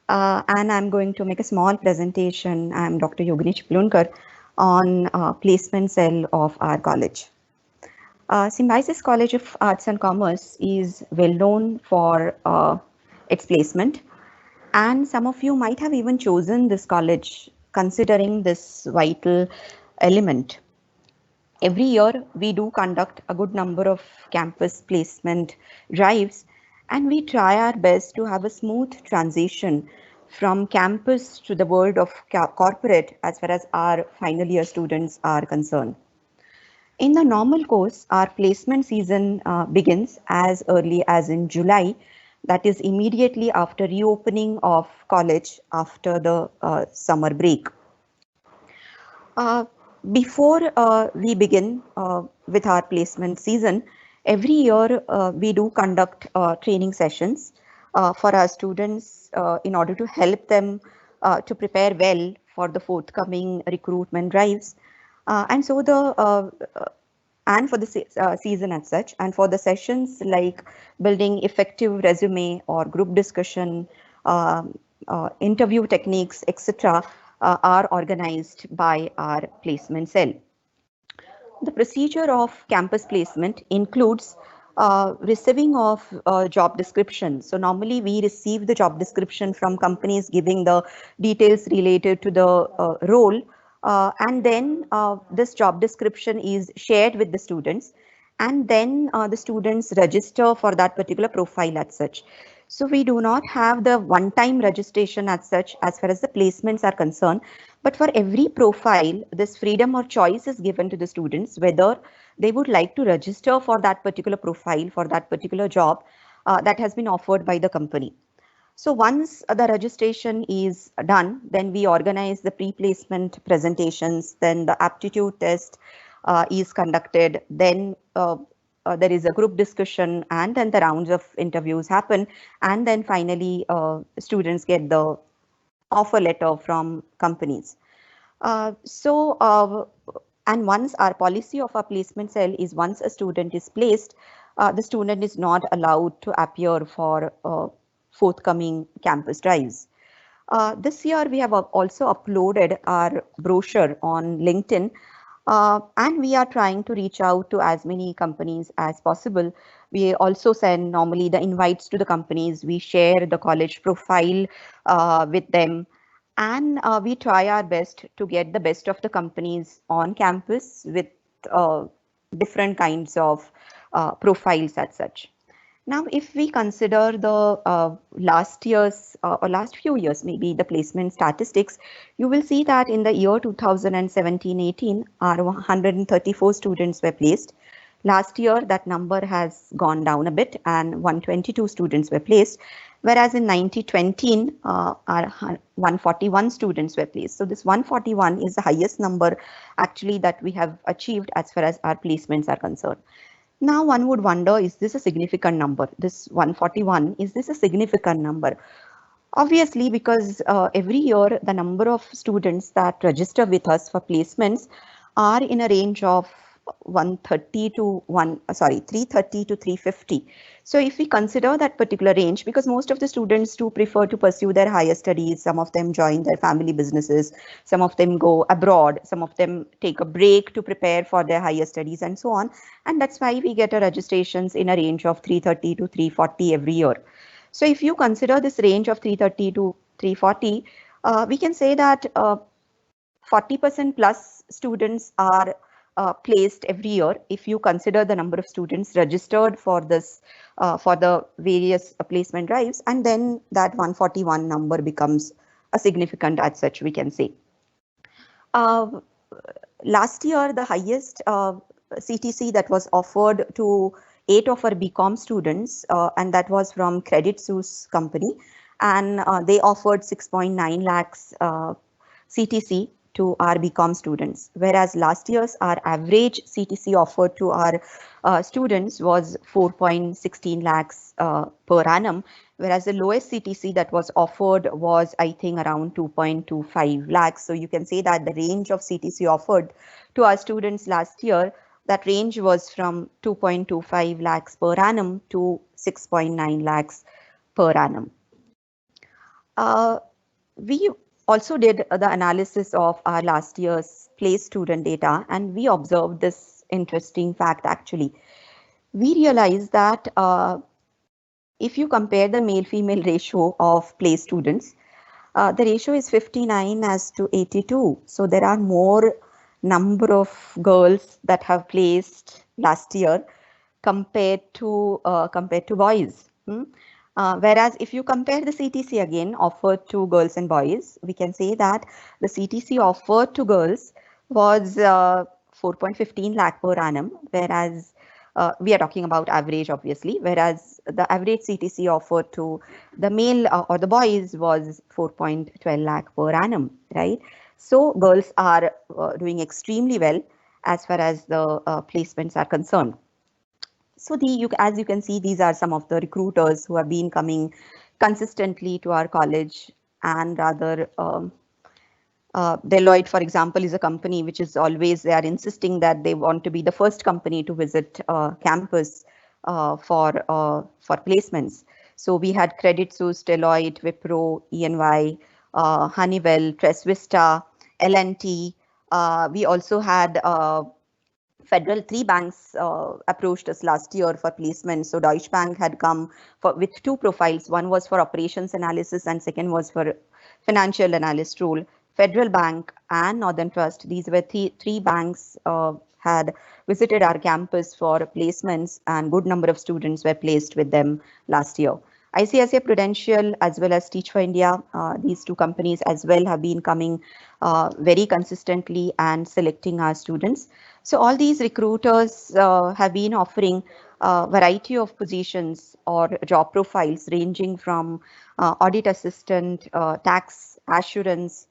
And I'm going to make a small presentation. I'm Dr. Yogini Chiplunkar on placement cell of our college. Symbiosis College of Arts and Commerce is well known for its placement, and some of you might have even chosen this college considering this vital element. Every year we do conduct a good number of campus placement drives, and we try our best to have a smooth transition from campus to the world of corporate as far as our final year students are concerned. In the normal course, our placement season begins as early as in July, that is immediately after reopening of college after the summer break. Before we begin with our placement season, every year we do conduct training sessions for our students in order to help them to prepare well for the forthcoming recruitment drives. And so and for the season as such, and for the sessions like building effective resume or group discussion, interview techniques, etc., are organized by our placement cell. The procedure of campus placement includes receiving of job description. So normally we receive the job description from companies giving the details related to the role. And then this job description is shared with the students, and then the students register for that particular profile as such. So we do not have the one-time registration as such as far as the placements are concerned. But for every profile, this freedom or choice is given to the students whether they would like to register for that particular profile, for that particular job that has been offered by the company. So once the registration is done, then we organize the pre-placement presentations, then the aptitude test is conducted, then there is a group discussion, and then the rounds of interviews happen, and then finally students get the offer letter from companies. And once our policy of our placement cell is once a student is placed, the student is not allowed to appear for forthcoming campus drives. This year, we have also uploaded our brochure on LinkedIn, and we are trying to reach out to as many companies as possible. We also send normally the invites to the companies. We share the college profile with them, and we try our best to get the best of the companies on campus with different kinds of profiles as such. Now, if we consider the last year's or last few years, maybe the placement statistics, you will see that in the year 2017-18, our 134 students were placed. Last year, that number has gone down a bit and 122 students were placed, whereas in 2020, our 141 students were placed. So this 141 is the highest number actually that we have achieved as far as our placements are concerned. Now one would wonder, is this a significant number? This 141, is this a significant number? Obviously, because every year the number of students that register with us for placements are in a range of 330 to 350. So if we consider that particular range, because most of the students do prefer to pursue their higher studies, some of them join their family businesses, some of them go abroad, some of them take a break to prepare for their higher studies and so on. And that's why we get a registrations in a range of 330 to 340 every year. So if you consider this range of 330 to 340, we can say that 40% plus students are placed every year if you consider the number of students registered for this for the various placement drives, and then that 141 number becomes a significant as such, we can say. Last year, the highest CTC that was offered to 8 of our BCom students, and that was from Credit Suisse company, and they offered 6.9 lakhs CTC to our BCom students, whereas last year's our average CTC offered to our students was 4.16 lakhs per annum, whereas the lowest CTC that was offered was, I think, around 2.25 lakhs. So you can say that the range of CTC offered to our students last year, that range was from 2.25 lakhs per annum to 6.9 lakhs per annum. We also did the analysis of our last year's placed student data, and we observed this interesting fact actually. We realized that if you compare the male-female ratio of placed students, the ratio is 59 as to 82. So there are more number of girls that have placed last year compared to boys. Whereas if you compare the CTC again offered to girls and boys, we can say that the CTC offered to girls was 4.15 lakh per annum, whereas we are talking about average obviously, whereas the average CTC offered to the male or the boys was 4.12 lakh per annum, right? So girls are doing extremely well as far as the placements are concerned. So as you can see, these are some of the recruiters who have been coming consistently to our college, and rather Deloitte, for example, is a company which is always, they are insisting that they want to be the first company to visit campus for placements. So we had Credit Suisse, Deloitte, Wipro, EY, Honeywell, Tres Vista, L&T. We also had Federal, 3 banks approached us last year for placement. So Deutsche Bank had come with 2 profiles. One was for operations analysis and second was for financial analyst role. Federal Bank and Northern Trust, these were three banks had visited our campus for placements, and good number of students were placed with them last year. ICICI Prudential as well as Teach for India, these two companies as well have been coming very consistently and selecting our students. So all these recruiters have been offering a variety of positions or job profiles ranging from audit assistant, tax assurance,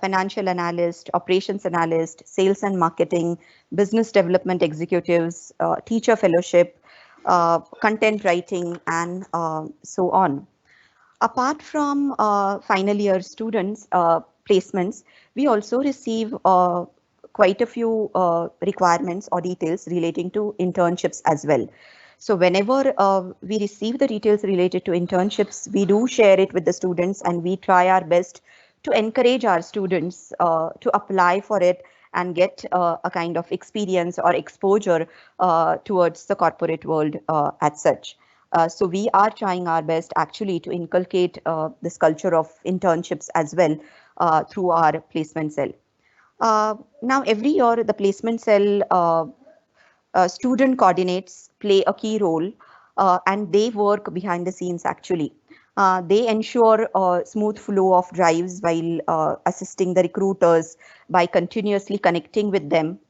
financial analyst, operations analyst, sales and marketing, business development executives, teacher fellowship, content writing, and so on. Apart from final year students placements, we also receive quite a few requirements or details relating to internships as well. So whenever we receive the details related to internships, we do share it with the students and we try our best to encourage our students to apply for it and get a kind of experience or exposure towards the corporate world as such. So we are trying our best actually to inculcate this culture of internships as well through our placement cell. Now every year the placement cell student coordinates play a key role and they work behind the scenes actually. They ensure a smooth flow of drives while assisting the recruiters by continuously connecting with them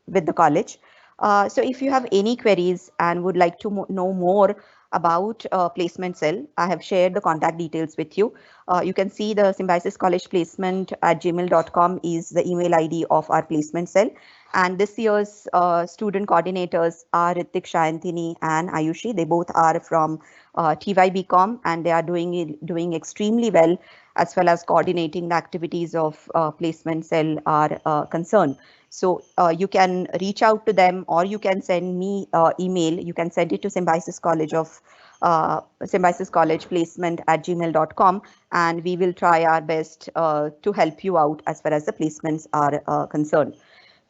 with the college. So if you have any queries and would like to know more about placement cell, I have shared the contact details with you. You can see the Symbiosis College Placement at gmail.com is the email ID of our placement cell. And this year's student coordinators are Ritik, Shayantini, and Ayushi. They both are from TY BCom and they are doing extremely well as well as coordinating the activities of placement cell are concerned. So you can reach out to them or you can send me email. You can send it to Symbiosis College Placement at gmail.com and we will try our best to help you out as far as the placements are concerned.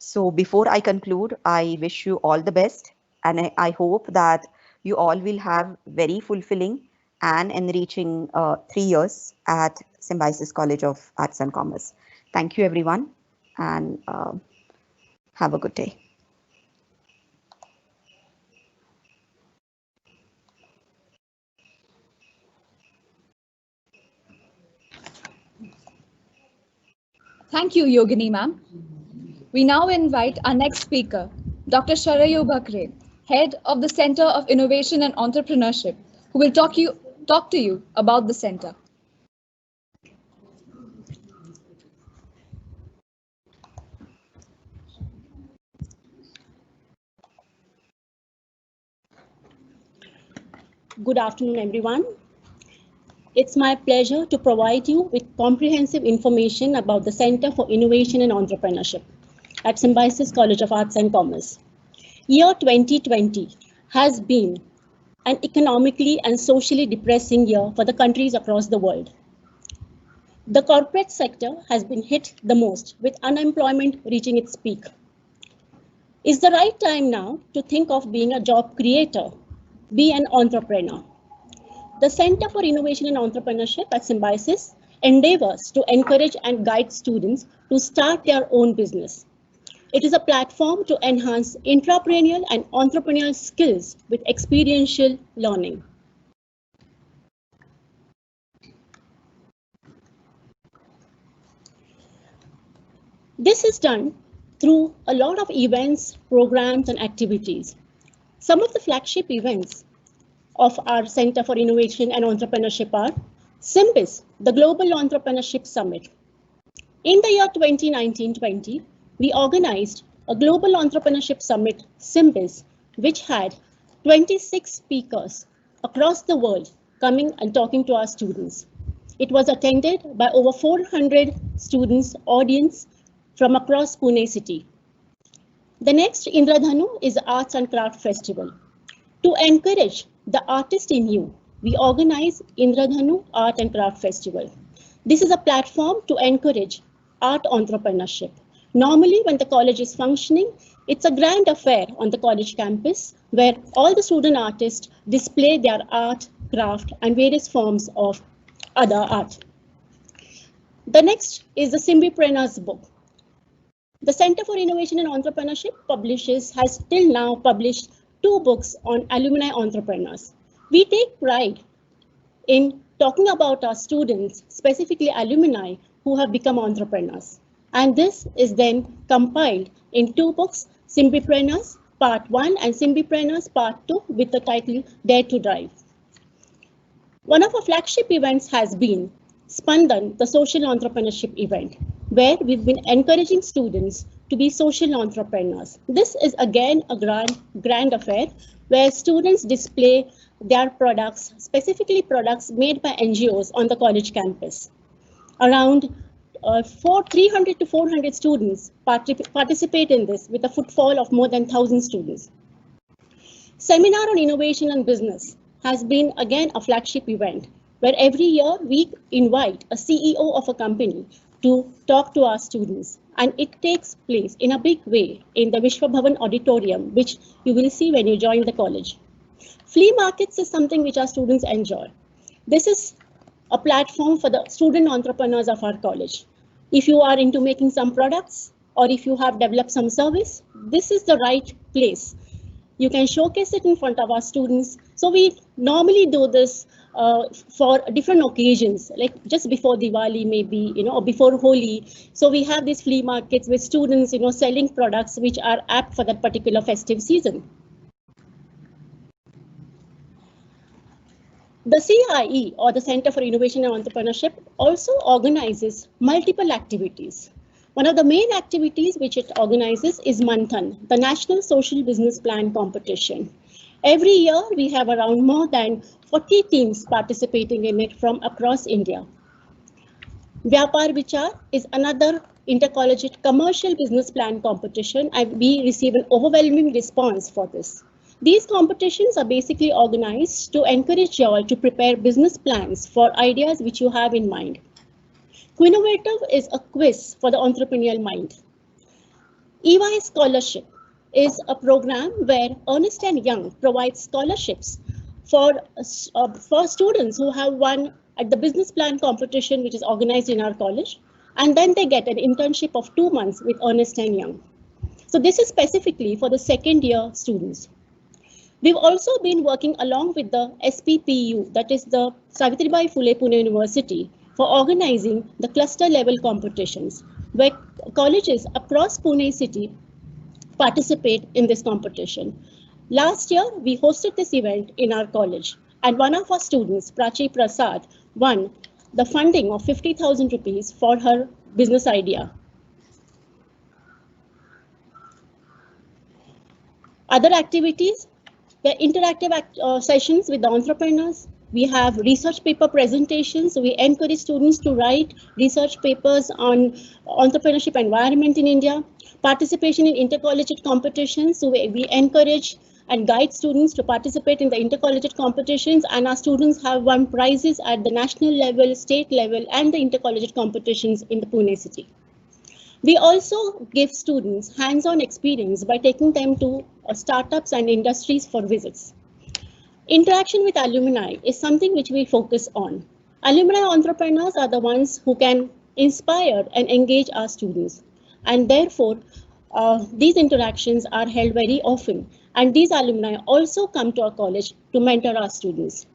So before I conclude, I wish you all the best and I hope that you all will have very fulfilling and enriching 3 years at Symbiosis College of Arts and Commerce. Thank you everyone and have a good day. Thank you, Yogini ma'am. We now invite our next speaker, Dr. Sharayu Bakre, Head of the Center of Innovation and Entrepreneurship, who will talk to you about the center. Good afternoon, everyone. It's my pleasure to provide you with comprehensive information about the Center for Innovation and Entrepreneurship at Symbiosis College of Arts and Commerce. Year 2020 has been an economically and socially depressing year for the countries across the world. The corporate sector has been hit the most, with unemployment reaching its peak. Is the right time now to think of being a job creator, be an entrepreneur? The Center for Innovation and Entrepreneurship at Symbiosis endeavors to encourage and guide students to start their own business. It is a platform to enhance intrapreneurial and entrepreneurial skills with experiential learning. This is done through a lot of events, programs, and activities. Some of the flagship events of our Center for Innovation and Entrepreneurship are SYMBIS, the Global Entrepreneurship Summit. In the year 2019-20, we organized a Global Entrepreneurship Summit, SYMBIS, which had 26 speakers across the world coming and talking to our students. It was attended by over 400 students, audience from across Pune city. The next Indradhanu is the Arts and Craft Festival. To encourage the artist in you, we organize Indradhanu Art and Craft Festival. This is a platform to encourage art entrepreneurship. Normally, when the college is functioning, it's a grand affair on the college campus where all the student artists display their art, craft, and various forms of other art. The next is the Symbipreneurs book. The Center for Innovation and Entrepreneurship has till now published 2 books on alumni entrepreneurs. We take pride in talking about our students, specifically alumni who have become entrepreneurs. And this is then compiled in 2 books, Symbipreneurs Part 1 and Symbipreneurs Part 2 with the title Dare to Drive. One of our flagship events has been Spandan, the social entrepreneurship event, where we've been encouraging students to be social entrepreneurs. This is again a grand affair where students display their products, specifically products made by NGOs on the college campus. Around 300 to 400 students participate in this with a footfall of more than 1,000 students. Seminar on Innovation and Business has been again a flagship event where every year we invite a CEO of a company to talk to our students, and it takes place in a big way in the Vishwa Bhavan auditorium, which you will see when you join the college. Flea markets is something which our students enjoy. This is a platform for the student entrepreneurs of our college. If you are into making some products or if you have developed some service, this is the right place. You can showcase it in front of our students. So we normally do this for different occasions, like just before Diwali, maybe, or before Holi. So we have these flea markets with students, selling products which are apt for that particular festive season. The CIE, or the Center for Innovation and Entrepreneurship, also organizes multiple activities. One of the main activities which it organizes is Manthan, the National Social Business Plan Competition. Every year, we have around more than 40 teams participating in it from across India. Vyapar Vichar is another intercollegiate commercial business plan competition, and we receive an overwhelming response for this. These competitions are basically organized to encourage you all to prepare business plans for ideas which you have in mind. Quinnovative is a quiz for the entrepreneurial mind. EY Scholarship is a program where Ernst & Young provides scholarships for students who have won at the business plan competition, which is organized in our college, and then they get an internship of 2 months with Ernst & Young. So this is specifically for the second year students. We've also been working along with the SPPU, that is the Savitribai Phule Pune University, for organizing the cluster level competitions, where colleges across Pune city participate in this competition. Last year, we hosted this event in our college, and one of our students, Prachi Prasad, won the funding of 50,000 rupees for her business idea. Other activities, the interactive sessions with the entrepreneurs. We have research paper presentations. So we encourage students to write research papers on entrepreneurship environment in India. Participation in intercollegiate competitions. So we encourage and guide students to participate in the intercollegiate competitions, and our students have won prizes at the national level, state level, and the intercollegiate competitions in the Pune city. We also give students hands-on experience by taking them to startups and industries for visits. Interaction with alumni is something which we focus on. Alumni entrepreneurs are the ones who can inspire and engage our students, and therefore these interactions are held very often, and these alumni also come to our college to mentor our students.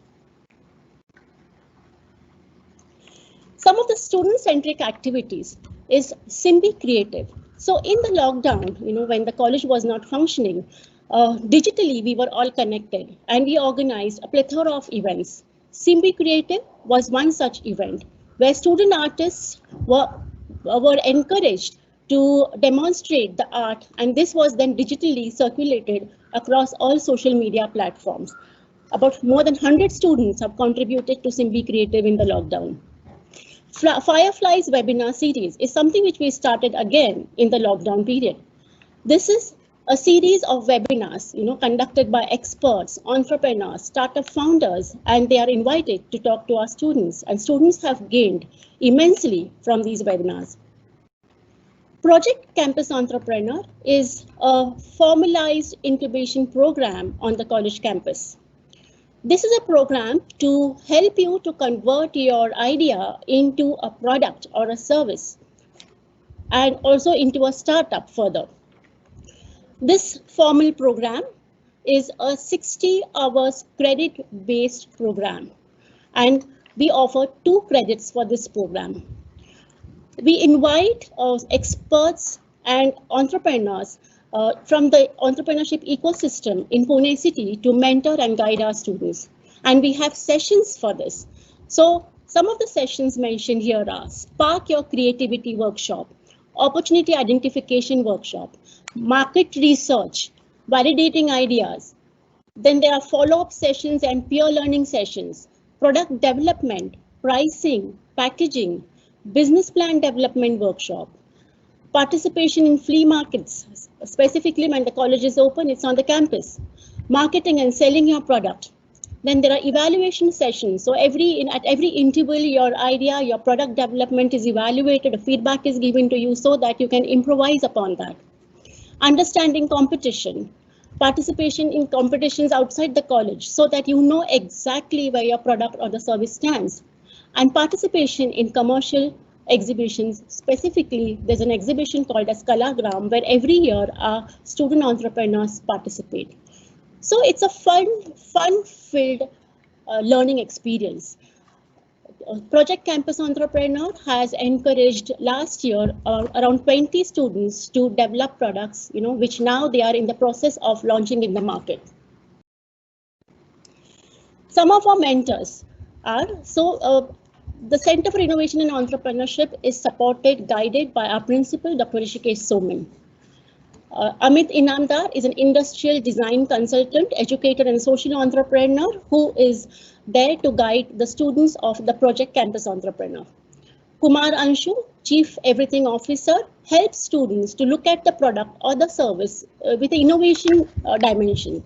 Some of the student-centric activities is Simbi Creative. So in the lockdown, when the college was not functioning, digitally we were all connected and we organized a plethora of events. Simbi Creative was one such event where student artists were encouraged to demonstrate the art, and this was then digitally circulated across all social media platforms. About more than 100 students have contributed to Simbi Creative in the lockdown. Fireflies webinar series is something which we started again in the lockdown period. This is a series of webinars, conducted by experts, entrepreneurs, startup founders, and they are invited to talk to our students, and students have gained immensely from these webinars. Project Campus Entrepreneur is a formalized incubation program on the college campus. This is a program to help you to convert your idea into a product or a service, and also into a startup further. This formal program is a 60 hours credit-based program. and we offer 2 credits for this program. We invite experts and entrepreneurs from the entrepreneurship ecosystem in Pune city to mentor and guide our students. And we have sessions for this. So some of the sessions mentioned here are Spark Your Creativity Workshop, Opportunity Identification Workshop, Market Research, Validating Ideas. Then there are follow-up sessions and peer learning sessions, product development, pricing, packaging, business plan development workshop, participation in flea markets, specifically when the college is open, it's on the campus, marketing and selling your product. Then there are evaluation sessions. So at every interval, your idea, your product development is evaluated, feedback is given to you so that you can improvise upon that. Understanding competition, participation in competitions outside the college so that you know exactly where your product or the service stands. And participation in commercial exhibitions. Specifically, there's an exhibition called as Kalagram where every year our student entrepreneurs participate. So it's a fun-filled learning experience. Project Campus Entrepreneur has encouraged last year around 20 students to develop products, which now they are in the process of launching in the market. Some of our mentors are, the Center for Innovation and Entrepreneurship is supported, guided by our principal, Dr. Rishikesh Soman. Amit Inamdar is an industrial design consultant, educator and social entrepreneur who is there to guide the students of the Project Campus Entrepreneur. Kumar Anshu, Chief Everything Officer, helps students to look at the product or the service with the innovation dimension.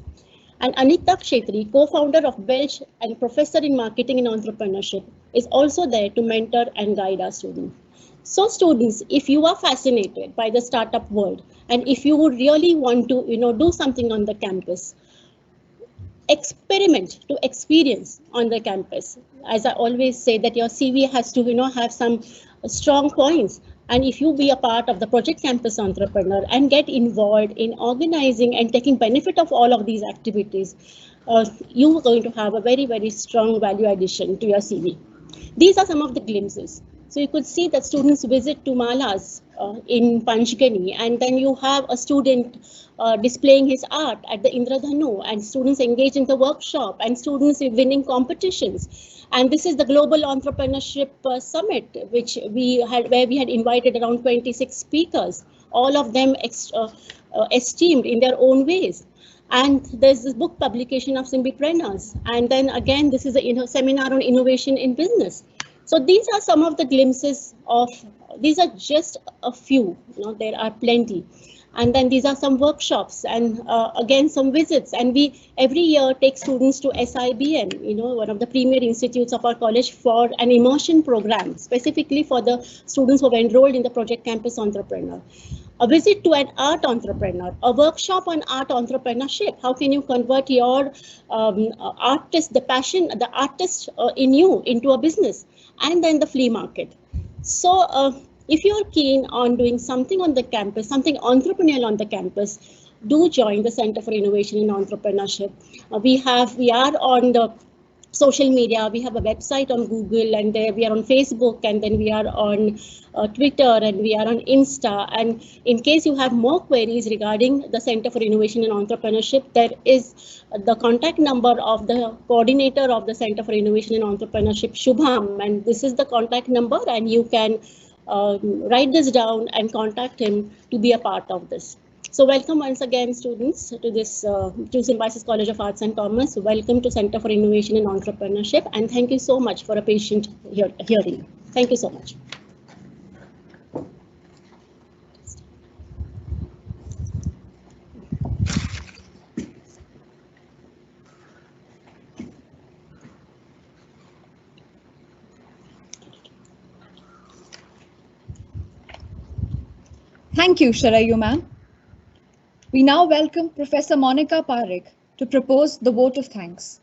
And Anita Kshetri, co-founder of Belch and professor in marketing and entrepreneurship, is also there to mentor and guide our students. So students, if you are fascinated by the startup world, and if you would really want to do something on the campus, experiment to experience on the campus. As I always say that your CV has to have some strong points. And if you be a part of the Project Campus Entrepreneur and get involved in organizing and taking benefit of all of these activities, you are going to have a very, very strong value addition to your CV. These are some of the glimpses. So you could see that students visit to Malas in Panchgani, and then you have a student displaying his art at the Indradhanu, and students engage in the workshop, and students winning competitions. And this is the Global Entrepreneurship Summit, which we had, where we had invited around 26 speakers, all of them esteemed in their own ways. And there's this book publication of Symbipreneurs. And then again, this is a seminar on innovation in business. So these are some of the glimpses of, these are just a few, there are plenty. And then these are some workshops and again, some visits. And we every year take students to SIBM, one of the premier institutes of our college, for an immersion program, specifically for the students who have enrolled in the Project Campus Entrepreneur. A visit to an art entrepreneur, a workshop on art entrepreneurship. How can you convert your artist, the passion, the artist in you into a business? And then the flea market. So if you're keen on doing something on the campus, something entrepreneurial on the campus, do join the Center for Innovation and Entrepreneurship. We are on the social media. We have a website on Google, and there we are on Facebook, and then we are on Twitter, and we are on Insta. And in case you have more queries regarding the Center for Innovation and Entrepreneurship, there is the contact number of the coordinator of the Center for Innovation and Entrepreneurship, Shubham, and this is the contact number, and you can write this down and contact him to be a part of this. So welcome once again, students, to this to Symbiosis College of Arts and Commerce. Welcome to Center for Innovation and Entrepreneurship, and thank you so much for a patient hearing. Thank you so much. Thank you, Sharayu ma'am. We now welcome Professor Monica Parekh to propose the vote of thanks.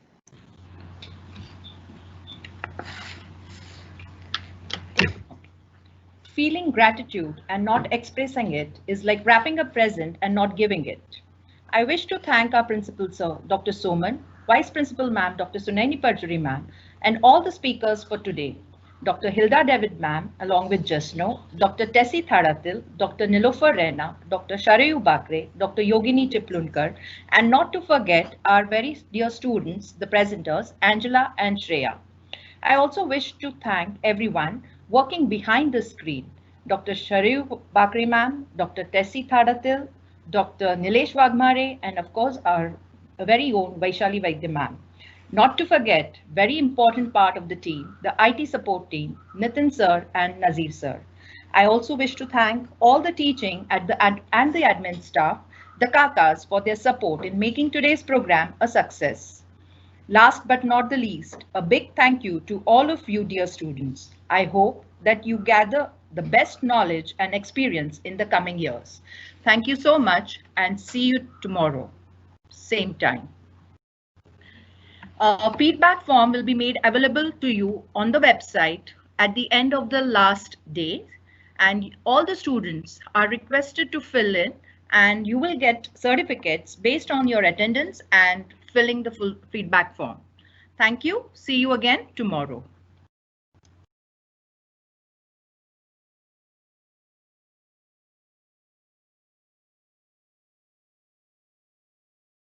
Feeling gratitude and not expressing it is like wrapping a present and not giving it. I wish to thank our Principal Sir, Dr. Soman, Vice Principal Ma'am, Dr. Sunaini Parjuri Ma'am, and all the speakers for today. Dr. Hilda David ma'am, along with Jasno, Dr. Tessie Thadatil, Dr. Nilofer Rena, Dr. Sharayu Bakre, Dr. Yogini Chiplunkar, and not to forget our very dear students, the presenters, Angela and Shreya. I also wish to thank everyone working behind the screen, Dr. Sharayu Bakre ma'am, Dr. Tessie Thadatil, Dr. Nilesh Wagmare, and of course our very own Vaishali Vaidya ma'am. Not to forget, very important part of the team, the IT support team, Nitin sir and Nazir sir. I also wish to thank all the teaching and the admin staff, the Kakas, for their support in making today's program a success. Last but not the least, a big thank you to all of you dear students. I hope that you gather the best knowledge and experience in the coming years. Thank you so much and see you tomorrow, same time. A feedback form will be made available to you on the website at the end of the last day, and all the students are requested to fill in, and you will get certificates based on your attendance and filling the full feedback form. Thank you. See you again tomorrow.